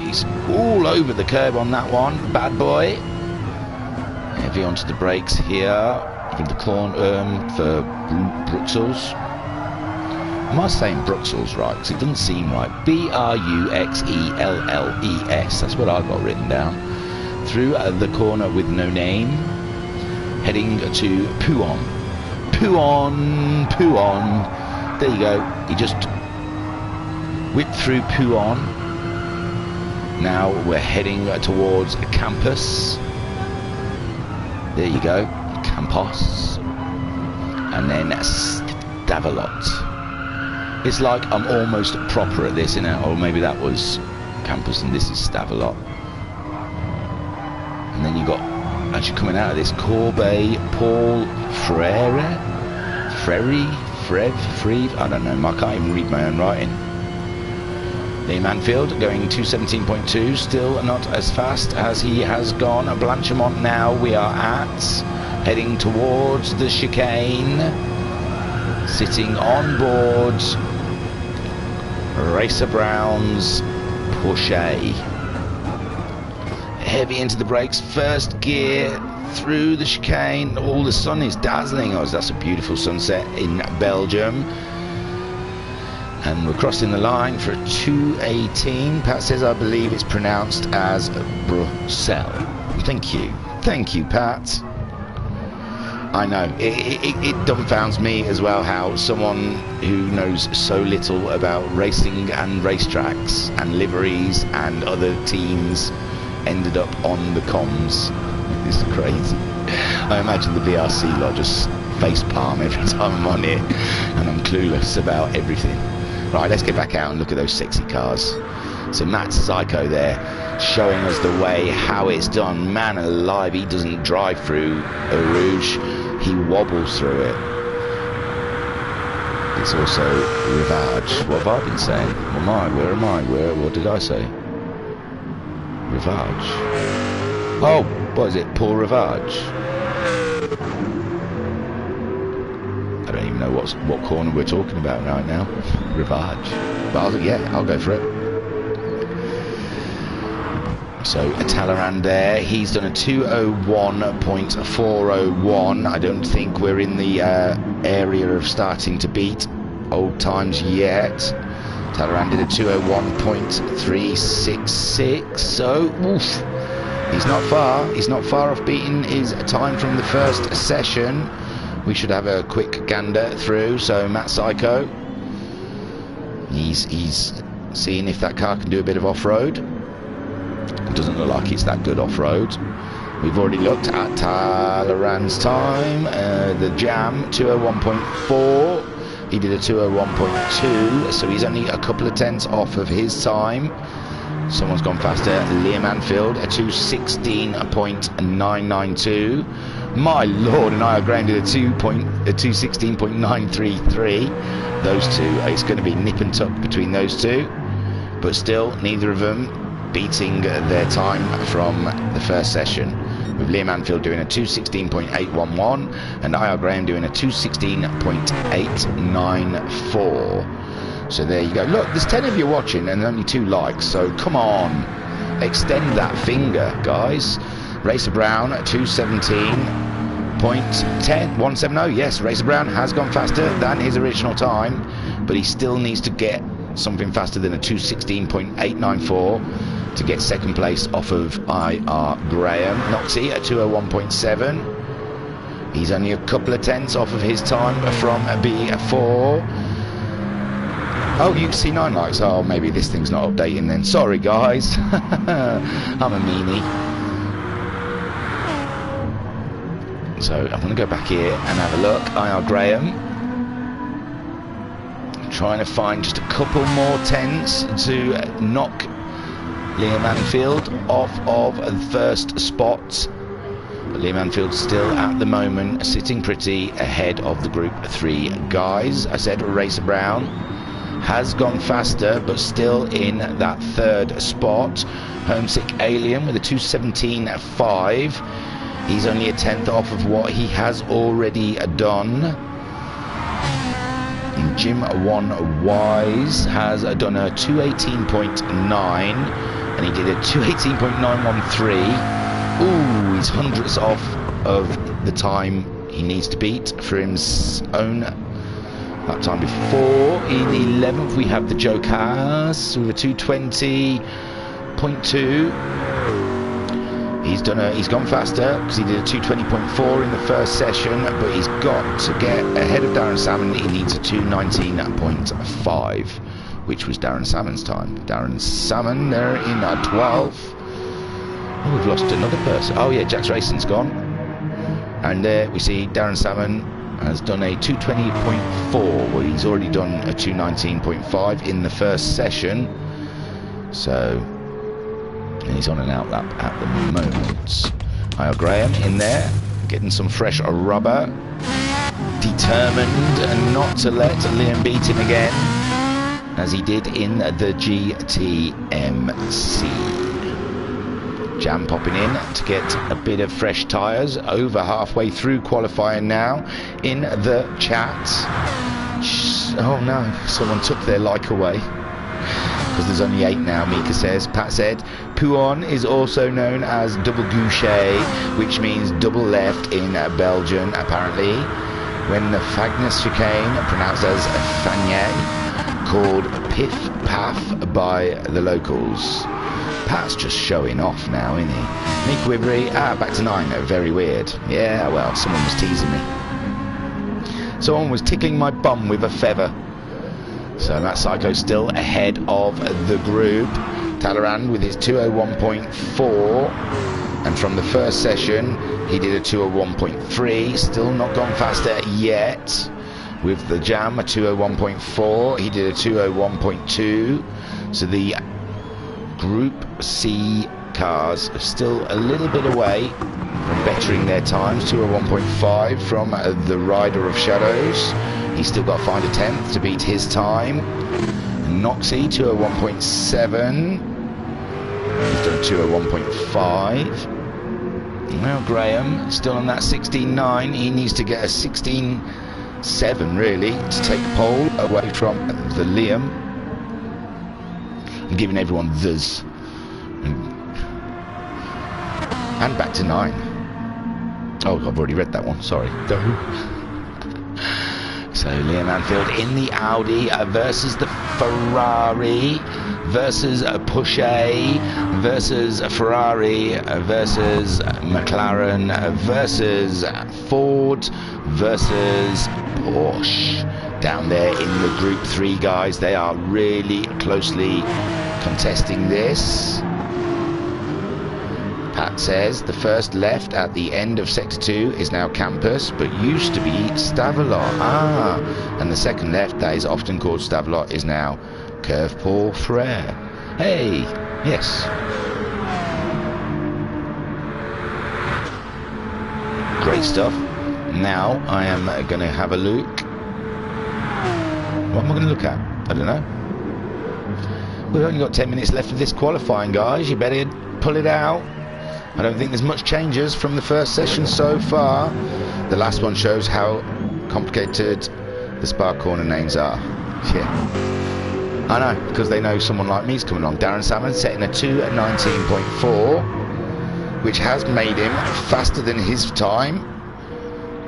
He's all over the curb on that one, bad boy. Heavy onto the brakes here for the for Bruxelles. Am I saying Bruxelles right? Because it doesn't seem right. Bruxelles. That's what I've got written down. Through the corner with no name, heading to Pouhon. Pouhon. There you go. He just whipped through Pouhon. Now we're heading towards Campus. There you go, Campos. And then Stavelot. It's like I'm almost proper at this, innit? Or maybe that was Campus and this is Stavelot. And then you got, actually coming out of this, Corbeil Paul Frere? I don't know, I can't even read my own writing. Lee Manfield going 217.2, still not as fast as he has gone. Blanchimont now we are at, heading towards the chicane, sitting on board Racer Brown's Porsche. Heavy into the brakes, first gear through the chicane. All the sun is dazzling us. That's a beautiful sunset in Belgium. And we're crossing the line for a 218. Pat says I believe it's pronounced as Bruxelles. Thank you, Pat. I know it dumbfounds me as well how someone who knows so little about racing and racetracks and liveries and other teams ended up on the comms. This is crazy. I imagine the BRC lot just face palm every time I'm on it, and I'm clueless about everything. Right, let's get back out and look at those sexy cars. So Matt Psycho there, showing us the way, how it's done. Man alive, he doesn't drive through Eau Rouge, he wobbles through it. It's also Rivage. What have I been saying? Where am I? What did I say? Rivage. Oh, what is it? Paul Rivage. I don't even know what corner we're talking about right now. Rivage. But I'll go for it. So Talleyrand there, he's done a 2:01.401. I don't think we're in the area of starting to beat old times yet. Talleyrand did a 2:01.366. So oof, he's not far off beating his time from the first session. We should have a quick gander through. So Matt Psycho, he's seeing if that car can do a bit of off-road. It doesn't look like it's that good off-road. We've already looked at Talleyrand's time. The Jam 2:01.4. He did a 2:01.2, so he's only a couple of tenths off of his time. Someone's gone faster. Liam Anfield, a 2:16.992. My lord, and I Graham did a 2:16.933. Those two, it's going to be nip and tuck between those two, but still, neither of them beating their time from the first session, with Liam Anfield doing a 2:16.811 and I.R. Graham doing a 2:16.894. So there you go. Look, there's 10 of you watching and only 2 likes, so come on, extend that finger, guys. Racer Brown 2:17.170. Yes, Racer Brown has gone faster than his original time, but he still needs to get something faster than a 2:16.894 to get second place off of I.R. Graham. Noxie at 2:01.7. He's only a couple of tenths off of his time from B4. Oh, you can see 9 likes. Oh, maybe this thing's not updating then. Sorry, guys. I'm a meanie. So I'm going to go back here and have a look. I.R. Graham. Trying to find just a couple more tenths to knock Liam Anfield off of the first spot. But Liam Anfield still at the moment sitting pretty ahead of the Group 3 guys. I said Racer Brown has gone faster, but still in that third spot. Homesick Alien with a 2:17.5. He's only a tenth off of what he has already done. Jim One Wise has done a 2:18.9 and he did a 2:18.913. Ooh, he's hundredths off of the time he needs to beat for his own that time before. In 11th we have the Joe Cass with a 2:20.2. He's gone faster because he did a 2:20.4 in the first session, but he's got to get ahead of Darren Salmon. He needs a 2:19.5, which was Darren Salmon's time. Darren Salmon there in 12th. Oh, we've lost another person. Oh yeah, Jax Racing's gone. And there we see Darren Salmon has done a 2:20.4. Well, he's already done a 2:19.5 in the first session. So. And he's on an out lap at the moment. I.R. Graham in there, getting some fresh rubber. Determined not to let Liam beat him again, as he did in the GTMC. Jam popping in to get a bit of fresh tyres. Over halfway through qualifying now in the chat. Oh no, someone took their like away. Because there's only 8 now, Mika says. Pat said, Pouon is also known as double gauche, which means double left in Belgian, apparently. When the Fagnes chicane, pronounced as Fagné, called Piff Paff by the locals. Pat's just showing off now, isn't he? Mika Wibery, back to 9, very weird. Yeah, well, someone was teasing me. Someone was tickling my bum with a feather. So Matt Psycho still ahead of the group. Talleyrand with his 2:01.4, and from the first session he did a 2:01.3. Still not gone faster yet. With the Jam a 2:01.4, he did a 2:01.2. So the Group C cars are still a little bit away from bettering their times. 201.5 from the Rider of Shadows. He's still got to find a 10th to beat his time. Noxie, 201.7. He's done 201.5. Now Graham, still on that 16.9. He needs to get a 16.7 really to take pole away from the Liam. I'm giving everyone this. And back to 9. Oh, I've already read that one, sorry. So Liam Anfield in the Audi versus the Ferrari versus a Porsche versus a Ferrari versus McLaren versus Ford versus Porsche. Down there in the Group 3, guys, they are really closely contesting this. Pat says the first left at the end of Sector 2 is now Campus, but used to be Stavelot. And the second left, that is often called Stavelot, is now Curve Paul Frere. Hey, yes. Great stuff. Now I am going to have a look. What am I going to look at? I don't know. We've only got 10 minutes left of this qualifying, guys. You better pull it out. I don't think there's much changes from the first session so far. The last one shows how complicated the Spa corner names are. Yeah. I know, because they know someone like me's coming along. Darren Salmon setting a 2:19.4, which has made him faster than his time.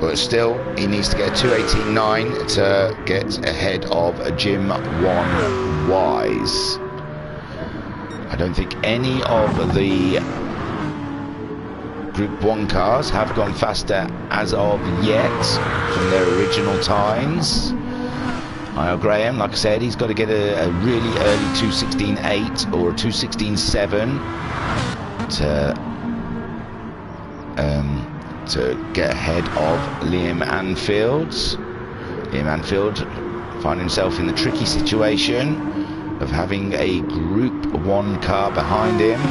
But still, he needs to get a 2:18.9 to get ahead of Jim 1 Wise. I don't think any of the Group 1 cars have gone faster as of yet from their original times. Niall Graham, like I said, he's got to get a really early 2:16.8 or a 2:16.7 to get ahead of Liam Anfield. Liam Anfield find himself in the tricky situation of having a Group 1 car behind him.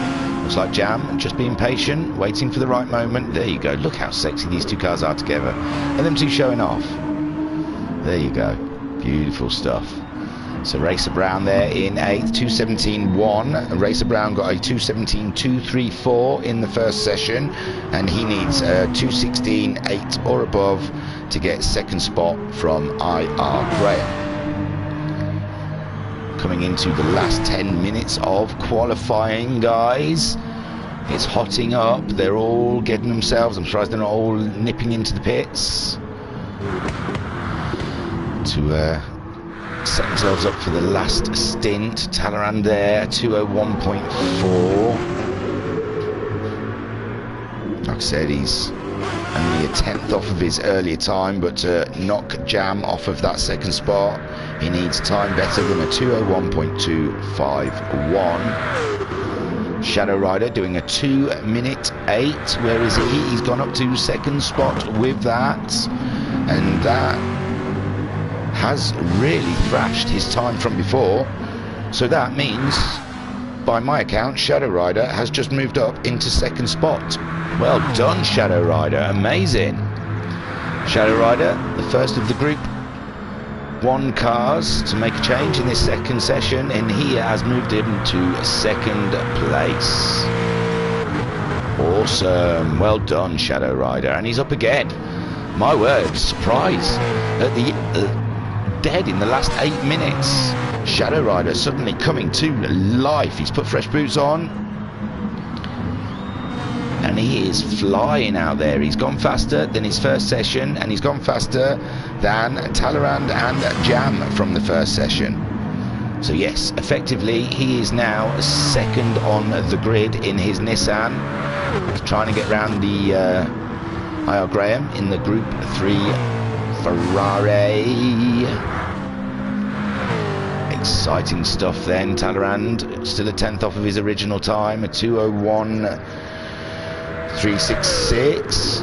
Looks like Jam just being patient, waiting for the right moment. There you go. Look how sexy these two cars are together. And them two showing off. There you go. Beautiful stuff. So Racer Brown there in 8th, 2:17.1. Racer Brown got a 2:17.234 in the first session, and he needs a 2:16.8 or above to get second spot from IR Graham. Coming into the last 10 minutes of qualifying, guys. It's hotting up. They're all getting themselves, I'm surprised they're not all nipping into the pits to set themselves up for the last stint. Talleyrand there, 2:01.4. Like I said, he's only a 10th off of his earlier time, but to knock Jam off of that second spot, he needs time better than a 2:01.251. Shadow Rider doing a 2:08. Where is he? He's gone up to second spot with that, and that has really thrashed his time from before. So that means, by my account, Shadow Rider has just moved up into second spot. Well done, Shadow Rider. Amazing. Shadow Rider, the first of the Group 1 cars to make a change in this second session, and he has moved him to second place. Awesome. Well done, Shadow Rider. And he's up again. My word, surprise. At the dead in the last 8 minutes. Shadow Rider suddenly coming to life. He's put fresh boots on, and he is flying out there. He's gone faster than his first session, and he's gone faster than Talleyrand and Jam from the first session. So yes, effectively he is now second on the grid in his Nissan. He's trying to get round the IR Graham in the Group 3 Ferrari. Exciting stuff then. Talleyrand still a 10th off of his original time, a 2:01.366.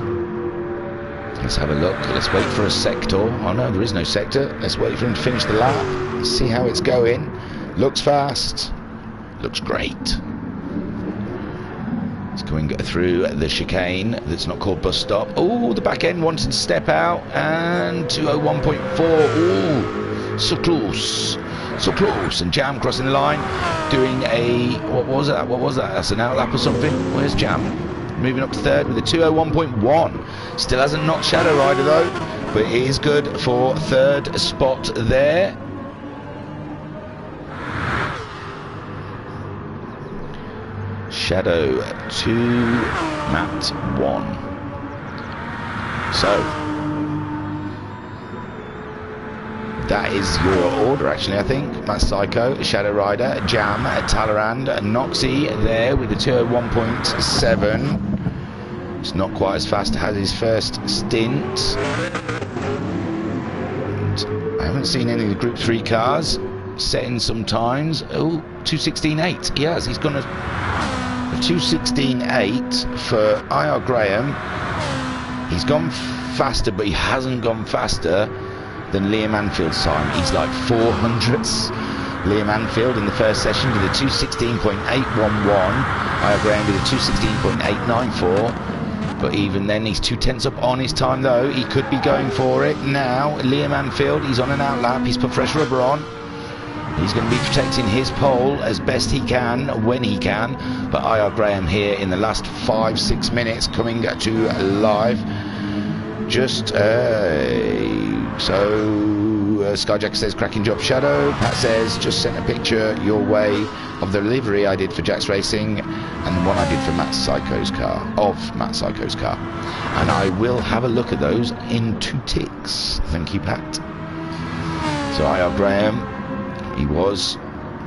Let's have a look. Let's wait for a sector. Oh no, there is no sector. Let's wait for him to finish the lap. See how it's going. Looks fast. Looks great. He's going through the chicane that's not called bus stop. Oh, the back end wanted to step out, and 201.4. Oh, so close. So close. And Jam crossing the line, doing a, what was that? That's an outlap or something. Where's Jam? Moving up to third with a 201.1. Still hasn't knocked Shadow Rider though, but it is good for third spot there. Shadow 2, Matt 1. So that is your order, actually, I think. Matt Psycho, Shadow Rider, Jam, Talleyrand, Noxie there with the 201.7. It's not quite as fast as his first stint. And I haven't seen any of the Group 3 cars setting sometimes. Oh, 216.8. He has. He's gone a 216.8 for IR Graham. He's gone faster, but he hasn't gone faster than Liam Anfield's time. He's like 400ths. Liam Anfield in the first session with a 216.811. IR Graham with a 216.894. But even then, he's 2/10 up on his time though. He could be going for it now. Liam Anfield, he's on an outlap. He's put fresh rubber on. He's going to be protecting his pole as best he can, when he can. But IR Graham here in the last 5-6 minutes coming to live. Just Skyjack says cracking job Shadow. Pat says just sent a picture your way of the delivery I did for Jack's Racing and the one I did for Matt Psycho's car, and I will have a look at those in 2 ticks. Thank you, Pat. So IR Graham, he was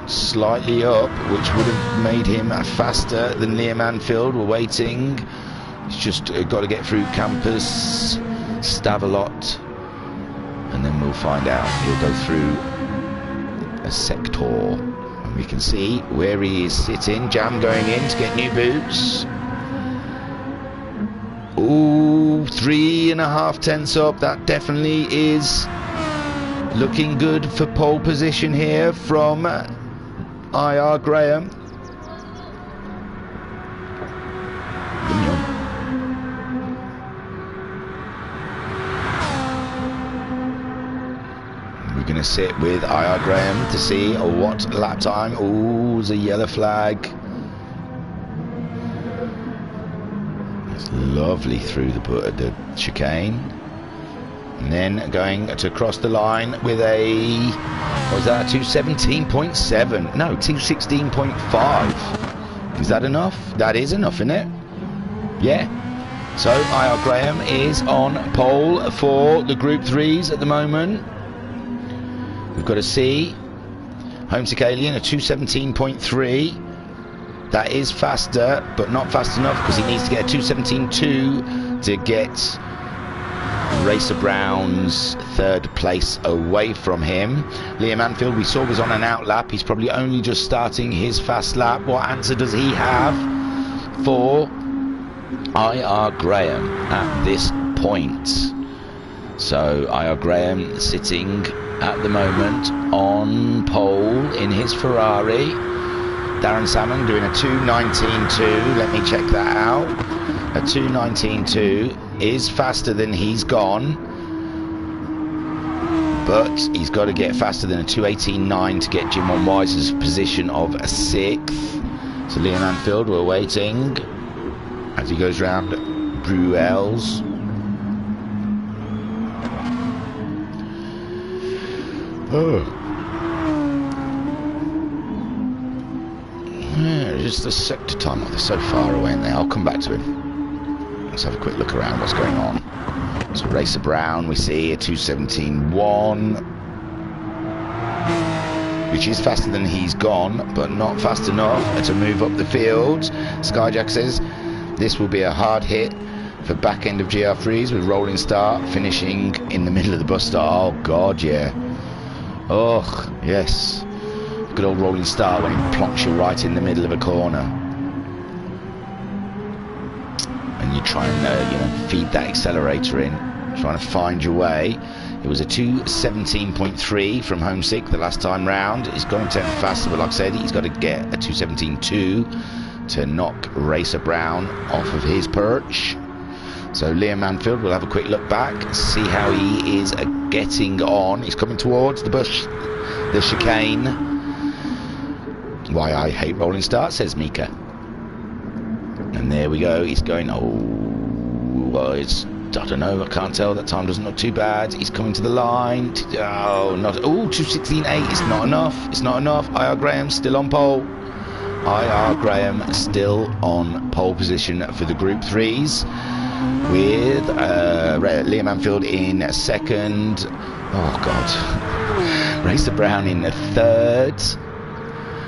slightly up, which would have made him faster than Liam Anfield. We're waiting. He's just got to get through Campus, Stavelot, and then we'll find out. He'll go through a sector, and we can see where he is sitting. Jam going in to get new boots. Ooh, 3.5 tenths up. That definitely is looking good for pole position here from IR Graham. We're going to sit with IR Graham to see what lap time. Ooh, there's a yellow flag. It's lovely through the chicane. And then going to cross the line with a, what was that, 217.7? No, 216.5. Is that enough? That is enough, isn't it? Yeah. So IR Graham is on pole for the Group 3s at the moment. We've got to see Homesick Alien, a 217.3. That is faster, but not fast enough because he needs to get a 217.2 to get Racer Brown's third place away from him. Liam Anfield, we saw, was on an outlap. He's probably only just starting his fast lap. What answer does he have for IR Graham at this point? So IR Graham sitting at the moment on pole in his Ferrari. Darren Salmon doing a 219.2. Let me check that out. A 219.2 is faster than he's gone, but he's got to get faster than a 218.9 to get Jim on Wise's position of 6th. So Liam Anfield, we're waiting as he goes round Bruels. Oh. Yeah, just the sector time. They're so far away in there. I'll come back to him. Let's have a quick look around what's going on. So Racer Brown, we see a 217.1, which is faster than he's gone, but not fast enough to move up the field. Skyjack says this will be a hard hit for back end of GR3s with rolling start, finishing in the middle of the bus start. Oh God, yeah. Oh, yes. Good old rolling start when he plonks you right in the middle of a corner. And you try and feed that accelerator in, trying to find your way. It was a 217.3 from Homesick the last time round. He's gone 10 faster, but like I said, he's got to get a 217.2 to knock Racer Brown off of his perch. So Liam Manfield will have a quick look back, see how he is getting on. He's coming towards the bush, the chicane. Why I hate rolling starts, says Mika. And there we go, he's going, oh, well, it's, I don't know, I can't tell, that time doesn't look too bad. He's coming to the line, oh, not, oh, 2:16.8, it's not enough, it's not enough. IR Graham still on pole. IR Graham still on pole position for the Group 3s, with Liam Manfield in second. Oh God. Racer Brown in third.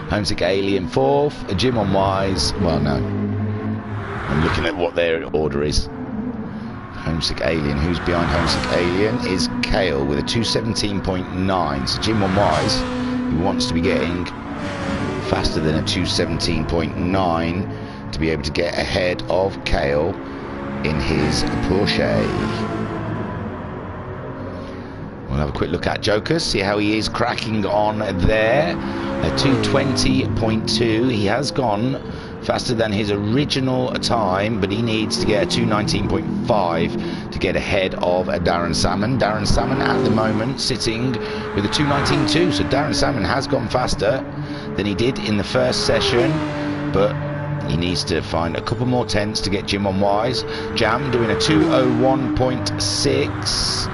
Homesick Alien fourth. Jim on Wise. Well, no. I'm looking at what their order is. Homesick Alien. Who's behind Homesick Alien is Kale with a 2:17.9. So Jim on Wise, who wants to be getting faster than a 2:17.9 to be able to get ahead of Kale in his Porsche. We'll have a quick look at Jokers, see how he is cracking on there. A 2:20.2. He has gone faster than his original time, but he needs to get a 2:19.5 to get ahead of Darren Salmon. Darren Salmon at the moment sitting with a 2:19.2, so Darren Salmon has gone faster than he did in the first session, but he needs to find a couple more tenths to get Jim on Wise. Jam doing a 2:01.6.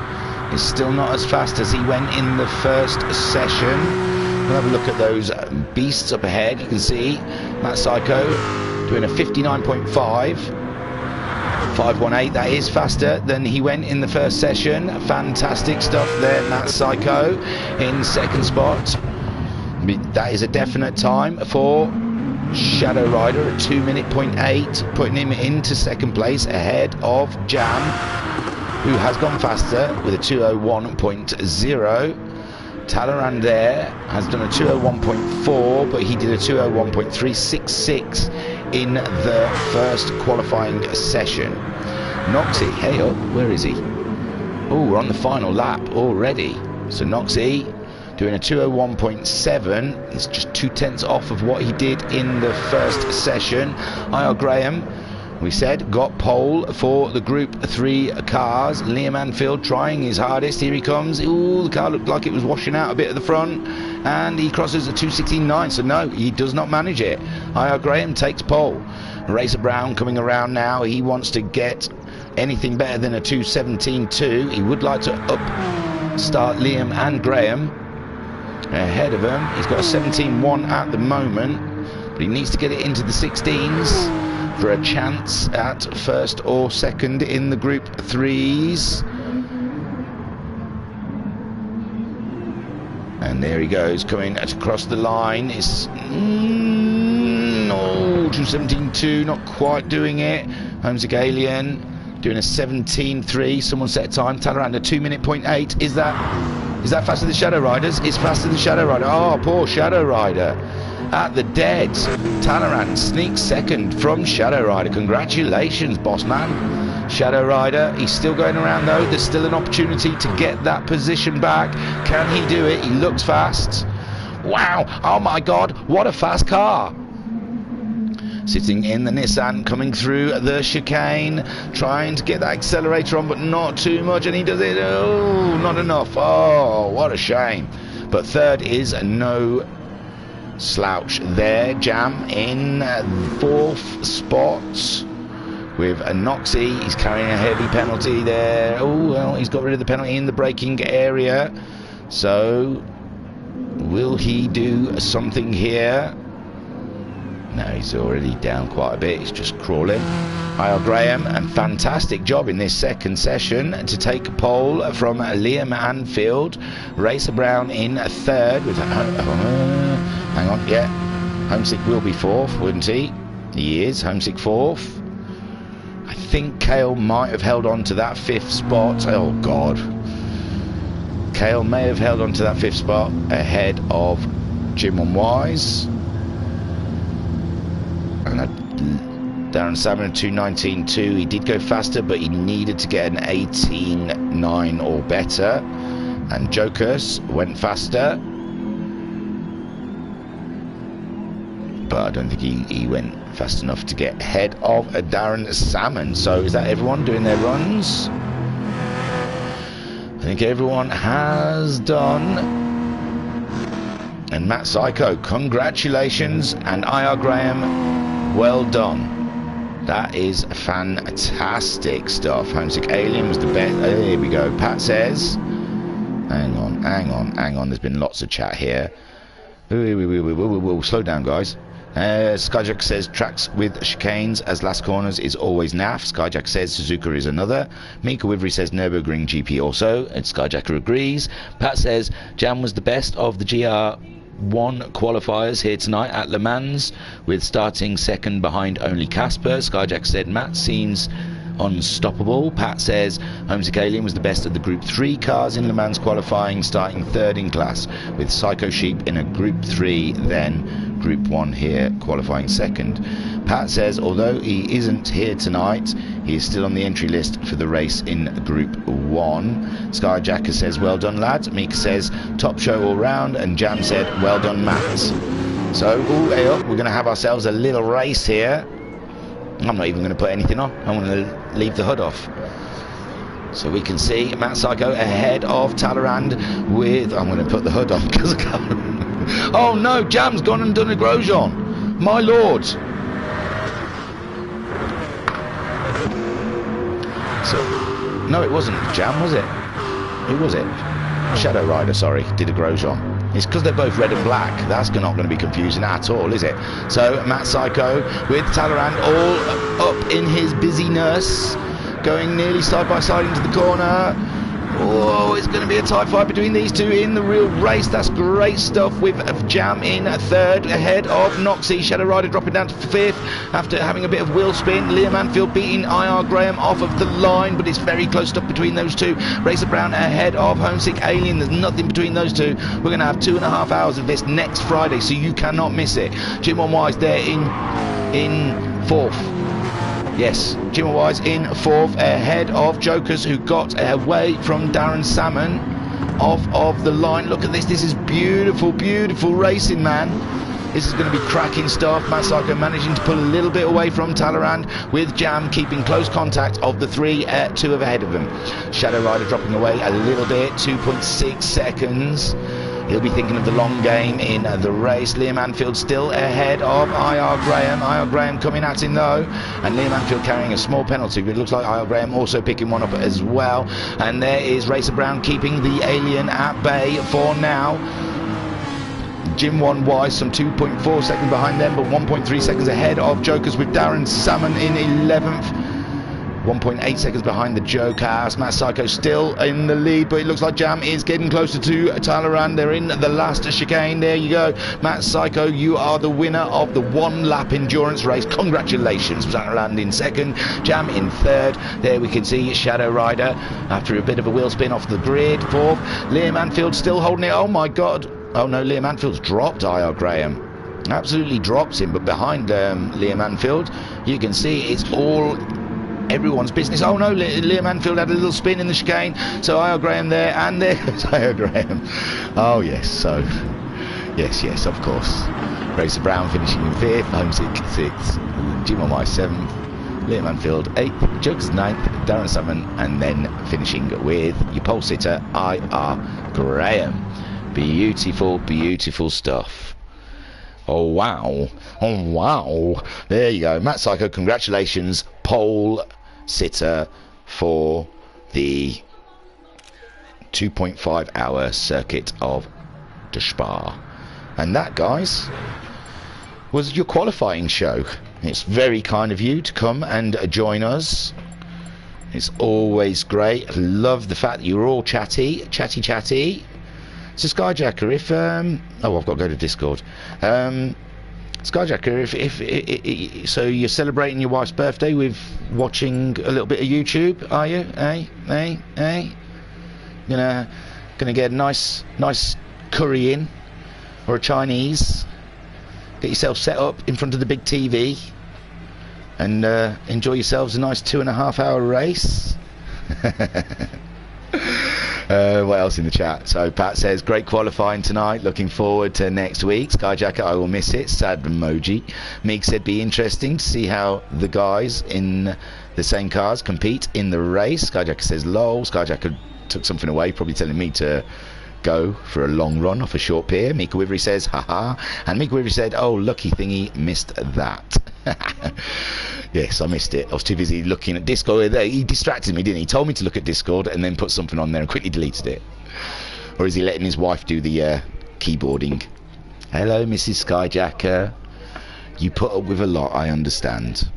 is still not as fast as he went in the first session. We'll have a look at those beasts up ahead. You can see Matt Psycho doing a 59.5. 5:18, that is faster than he went in the first session. Fantastic stuff there, Matt Psycho in second spot. That is a definite time for Shadow Rider at 2:08, putting him into second place ahead of Jam, who has gone faster with a 2:01.0. Talleyrand there has done a 2:01.4, but he did a 2:01.366 in the first qualifying session. Noxie, hey up, where is he? Oh, we're on the final lap already. So Noxie doing a 2:01.7. It's just 2 tenths off of what he did in the first session. IR Graham, we said, got pole for the Group 3 cars. Liam Manfield trying his hardest. Here he comes. Ooh, the car looked like it was washing out a bit at the front, and he crosses a 2:16.9. So no, he does not manage it. IR Graham takes pole. Racer Brown coming around now. He wants to get anything better than a 2:17.2. He would like to start Liam and Graham ahead of him. He's got a 17.1 at the moment, but he needs to get it into the 16s for a chance at first or second in the Group 3s. And there he goes, coming across the line. It's no 2:17.2, not quite doing it. Homesick Alien doing a 17.3. Someone set a time. Talleyrand a 2:08. Is that faster than Shadow Riders? It's faster than Shadow Rider. Oh, poor Shadow Rider at the deads. Talleyrand sneaks second from Shadow Rider. Congratulations, boss man. Shadow Rider, he's still going around though. There's still an opportunity to get that position back. Can he do it? He looks fast. Wow, oh my God, what a fast car. Sitting in the Nissan, coming through the chicane, trying to get that accelerator on, but not too much, and he does it. Oh, not enough. Oh, what a shame. But third is no slouch there. Jam in fourth spot with a Noxie. He's carrying a heavy penalty there. Oh, well, he's got rid of the penalty in the braking area. So, will he do something here? No, he's already down quite a bit. He's just crawling. IR Graham, and fantastic job in this second session to take pole from Liam Manfield. Racer Brown in third with hang on, yeah, Homesick will be fourth, wouldn't he? He is Homesick fourth. I think Kale might have held on to that fifth spot. Oh God, Kale may have held on to that fifth spot ahead of Jim on Wise. And Darren Salmon 2:19.2. He did go faster, but he needed to get an 18.9 or better. And Jokers went faster. but I don't think he went fast enough to get ahead of Darren Salmon. So is that everyone doing their runs? I think everyone has done. And Matt Psycho, congratulations, and IR Graham, well done. That is fantastic stuff. Homesick Alien was the best. There we go. Pat says, hang on. There's been lots of chat here. Slow down, guys. Skyjack says tracks with chicanes as last corners is always naff. Skyjack says Suzuka is another. Mika Wivery says Nürburgring GP also, and Skyjacker agrees. Pat says Jam was the best of the GR1 qualifiers here tonight at Le Mans, with starting second behind only Casper. Skyjack said Matt seems unstoppable. Pat says Homesick Alien was the best of the Group 3 cars in Le Mans qualifying, starting third in class, with Psycho Sheep in a Group 3, then Group 1 here qualifying second. Pat says although he isn't here tonight, he is still on the entry list for the race in Group 1. Skyjacker says well done lads. Mika says top show all round, and Jam said well done Matt. So hey up, we're going to have ourselves a little race here. I'm not even going to put anything on. I'm going to leave the hood off. So we can see Matt Psycho ahead of Talleyrand with... I'm going to put the hood on because I can't... Oh no, Jam's gone and done a Grosjean. My lord. So, no, it wasn't Jam, was it? Who was it? Shadow Rider, sorry, did a Grosjean. It's because they're both red and black. That's not going to be confusing at all, is it? So Matt Psycho with Talleyrand all up in his busyness, going nearly side by side into the corner. Oh, it's going to be a tight fight between these two in the real race. That's great stuff, with Jam in third ahead of Noxie. Shadow Rider dropping down to fifth after having a bit of wheel spin. Liam Anfield beating IR Graham off of the line, but it's very close up between those two. Racer Brown ahead of Homesick Alien. There's nothing between those two. We're going to have 2.5 hours of this next Friday, so you cannot miss it. Jim on Wise there in fourth. Yes, Jim Wise in fourth ahead of Jokers, who got away from Darren Salmon off of the line. Look at this. This is beautiful, beautiful racing, man. This is going to be cracking stuff. Matt Psycho managing to pull a little bit away from Talleyrand, with Jam keeping close contact of the three, two ahead of them. Shadow Rider dropping away a little bit, 2.6 seconds. He'll be thinking of the long game in the race. Liam Anfield still ahead of IR Graham. IR Graham coming at him though, and Liam Anfield carrying a small penalty, but it looks like IR Graham also picking one up as well. And there is Racer Brown keeping the Alien at bay for now. Jim One Wise some 2.4 seconds behind them, but 1.3 seconds ahead of Jokers, with Darren Salmon in 11th. 1.8 seconds behind the Jokers. Matt Psycho still in the lead, but it looks like Jam is getting closer to Talleyrand. They're in the last chicane. There you go. Matt Psycho, you are the winner of the one-lap endurance race. Congratulations. Talleyrand in second, Jam in third. There we can see Shadow Rider after a bit of a wheel spin off the grid. Fourth, Liam Anfield still holding it. Oh my God. Oh no, Liam Anfield's dropped IR Graham. Absolutely drops him, but behind Liam Anfield, you can see it's all everyone's business. Oh no, Liam Anfield had a little spin in the chicane, so IR Graham there, and there goes IR Graham. Oh yes, so yes, of course. Racer Brown finishing in fifth, Homesick sixth, Jim on my seventh, Liam Anfield eighth, Jokes ninth, Darren Salmon, and then finishing with your pole sitter IR Graham. Beautiful, beautiful stuff. Oh wow, oh wow. There you go, Matt Psycho, congratulations, pole sitter for the 2.5 hour circuit of the Spa. And that, guys, was your qualifying show. It's very kind of you to come and join us. It's always great. I love the fact that you're all chatty. So Skyjacker, if oh, I've got to go to Discord. Skyjacker, if so you're celebrating your wife's birthday with watching a little bit of YouTube, are you? Gonna get a nice curry in, or a Chinese. Get yourself set up in front of the big TV, and enjoy yourselves a nice 2.5 hour race. What else in the chat? So Pat says, great qualifying tonight. Looking forward to next week. Skyjacker, I will miss it. Sad emoji. Meek said, be interesting to see how the guys in the same cars compete in the race. Skyjacker says, lol. Skyjacker took something away, probably telling me to go for a long run off a short pier. Mika Wivery says, haha. And Mika Wivery said, oh, lucky thingy, missed that. Yes, I missed it. I was too busy looking at Discord. He distracted me, didn't he? He told me to look at Discord and then put something on there and quickly deleted it. Or is he letting his wife do the keyboarding? Hello, Mrs. Skyjacker. You put up with a lot, I understand.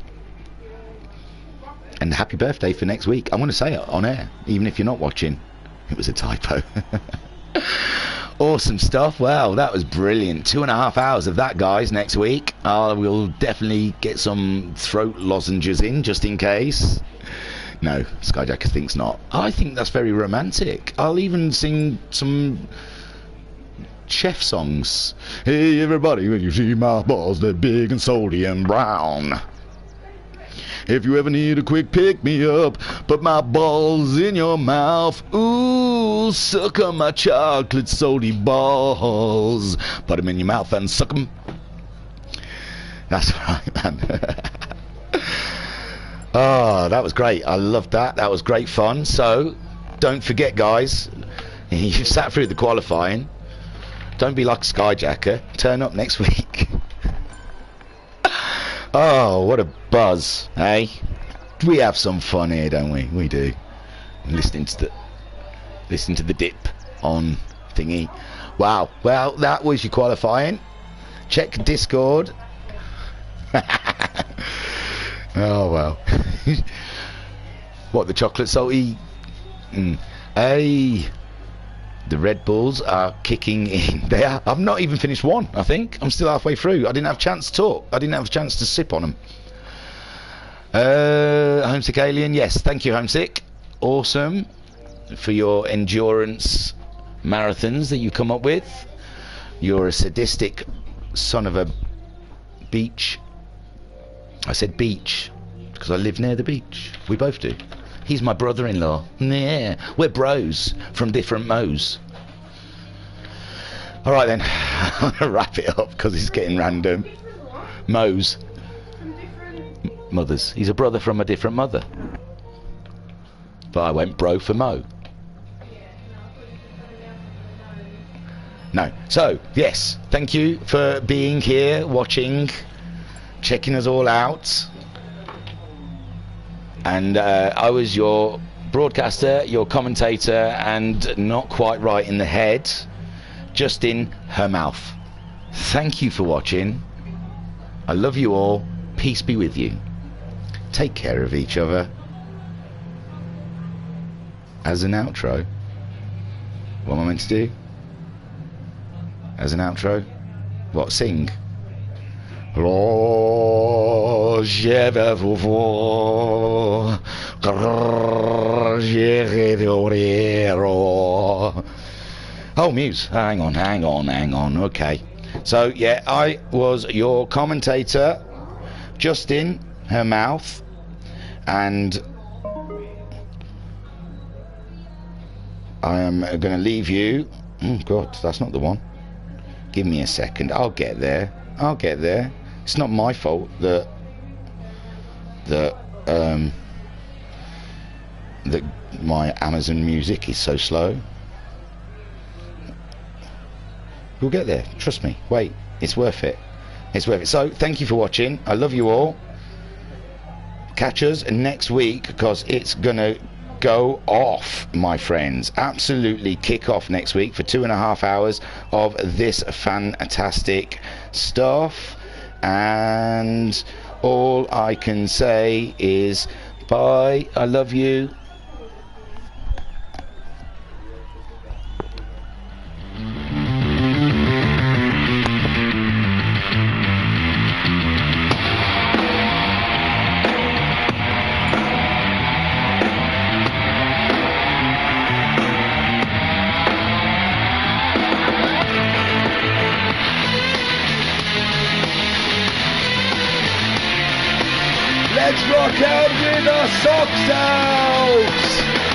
And happy birthday for next week. I'm going to say it on air, even if you're not watching. It was a typo. Awesome stuff. Wow, that was brilliant. 2.5 hours of that, guys, next week. We'll definitely get some throat lozenges in, just in case. No, Skyjacker thinks not. I think that's very romantic. I'll even sing some chef songs. Hey, everybody, when you see my balls, they're big and salty and brown. If you ever need a quick pick-me-up, put my balls in your mouth. Ooh, suck on my chocolate salty balls. Put them in your mouth and suck them. That's right, man. Oh, that was great. I loved that. That was great fun. So, don't forget, guys, you've sat through the qualifying. Don't be like a Skyjacker. Turn up next week. Oh, what a buzz, eh? We have some fun here, don't we? We do. Listening to the dip on thingy. Wow. Well, that was your qualifying. Check Discord. Oh, well. What, the chocolate salty? Hey. The Red Bulls are kicking in. They are. I've not even finished one, I think. I'm still halfway through. I didn't have a chance to talk. I didn't have a chance to sip on them. Homesick Alien, yes. Thank you, Homesick. Awesome for your endurance marathons that you come up with. You're a sadistic son of a beach. I said beach because I live near the beach. We both do. He's my brother-in-law. Yeah, we're bros from different mo's. All right then, I'm gonna wrap it up because it's getting random. Mo's, mothers. He's a brother from a different mother. But I went bro for Mo. No. So yes, thank you for being here, watching, checking us all out. And I was your broadcaster, your commentator, and not quite right in the head, Justin Hermouth. Thank you for watching. I love you all. Peace be with you. Take care of each other. As an outro, what am I meant to do? As an outro? What, sing? Oh, Muse. Hang on. Okay. So, yeah, I was your commentator, Justin Hermouth, and I am going to leave you. Oh, God, that's not the one. Give me a second. I'll get there. It's not my fault that my Amazon Music is so slow. We'll get there. Trust me. Wait. It's worth it. So, thank you for watching. I love you all. Catch us next week because it's gonna go off, my friends. Absolutely kick off next week for 2.5 hours of this fantastic stuff. And all I can say is bye. I love you. Let's rock out with our socks out!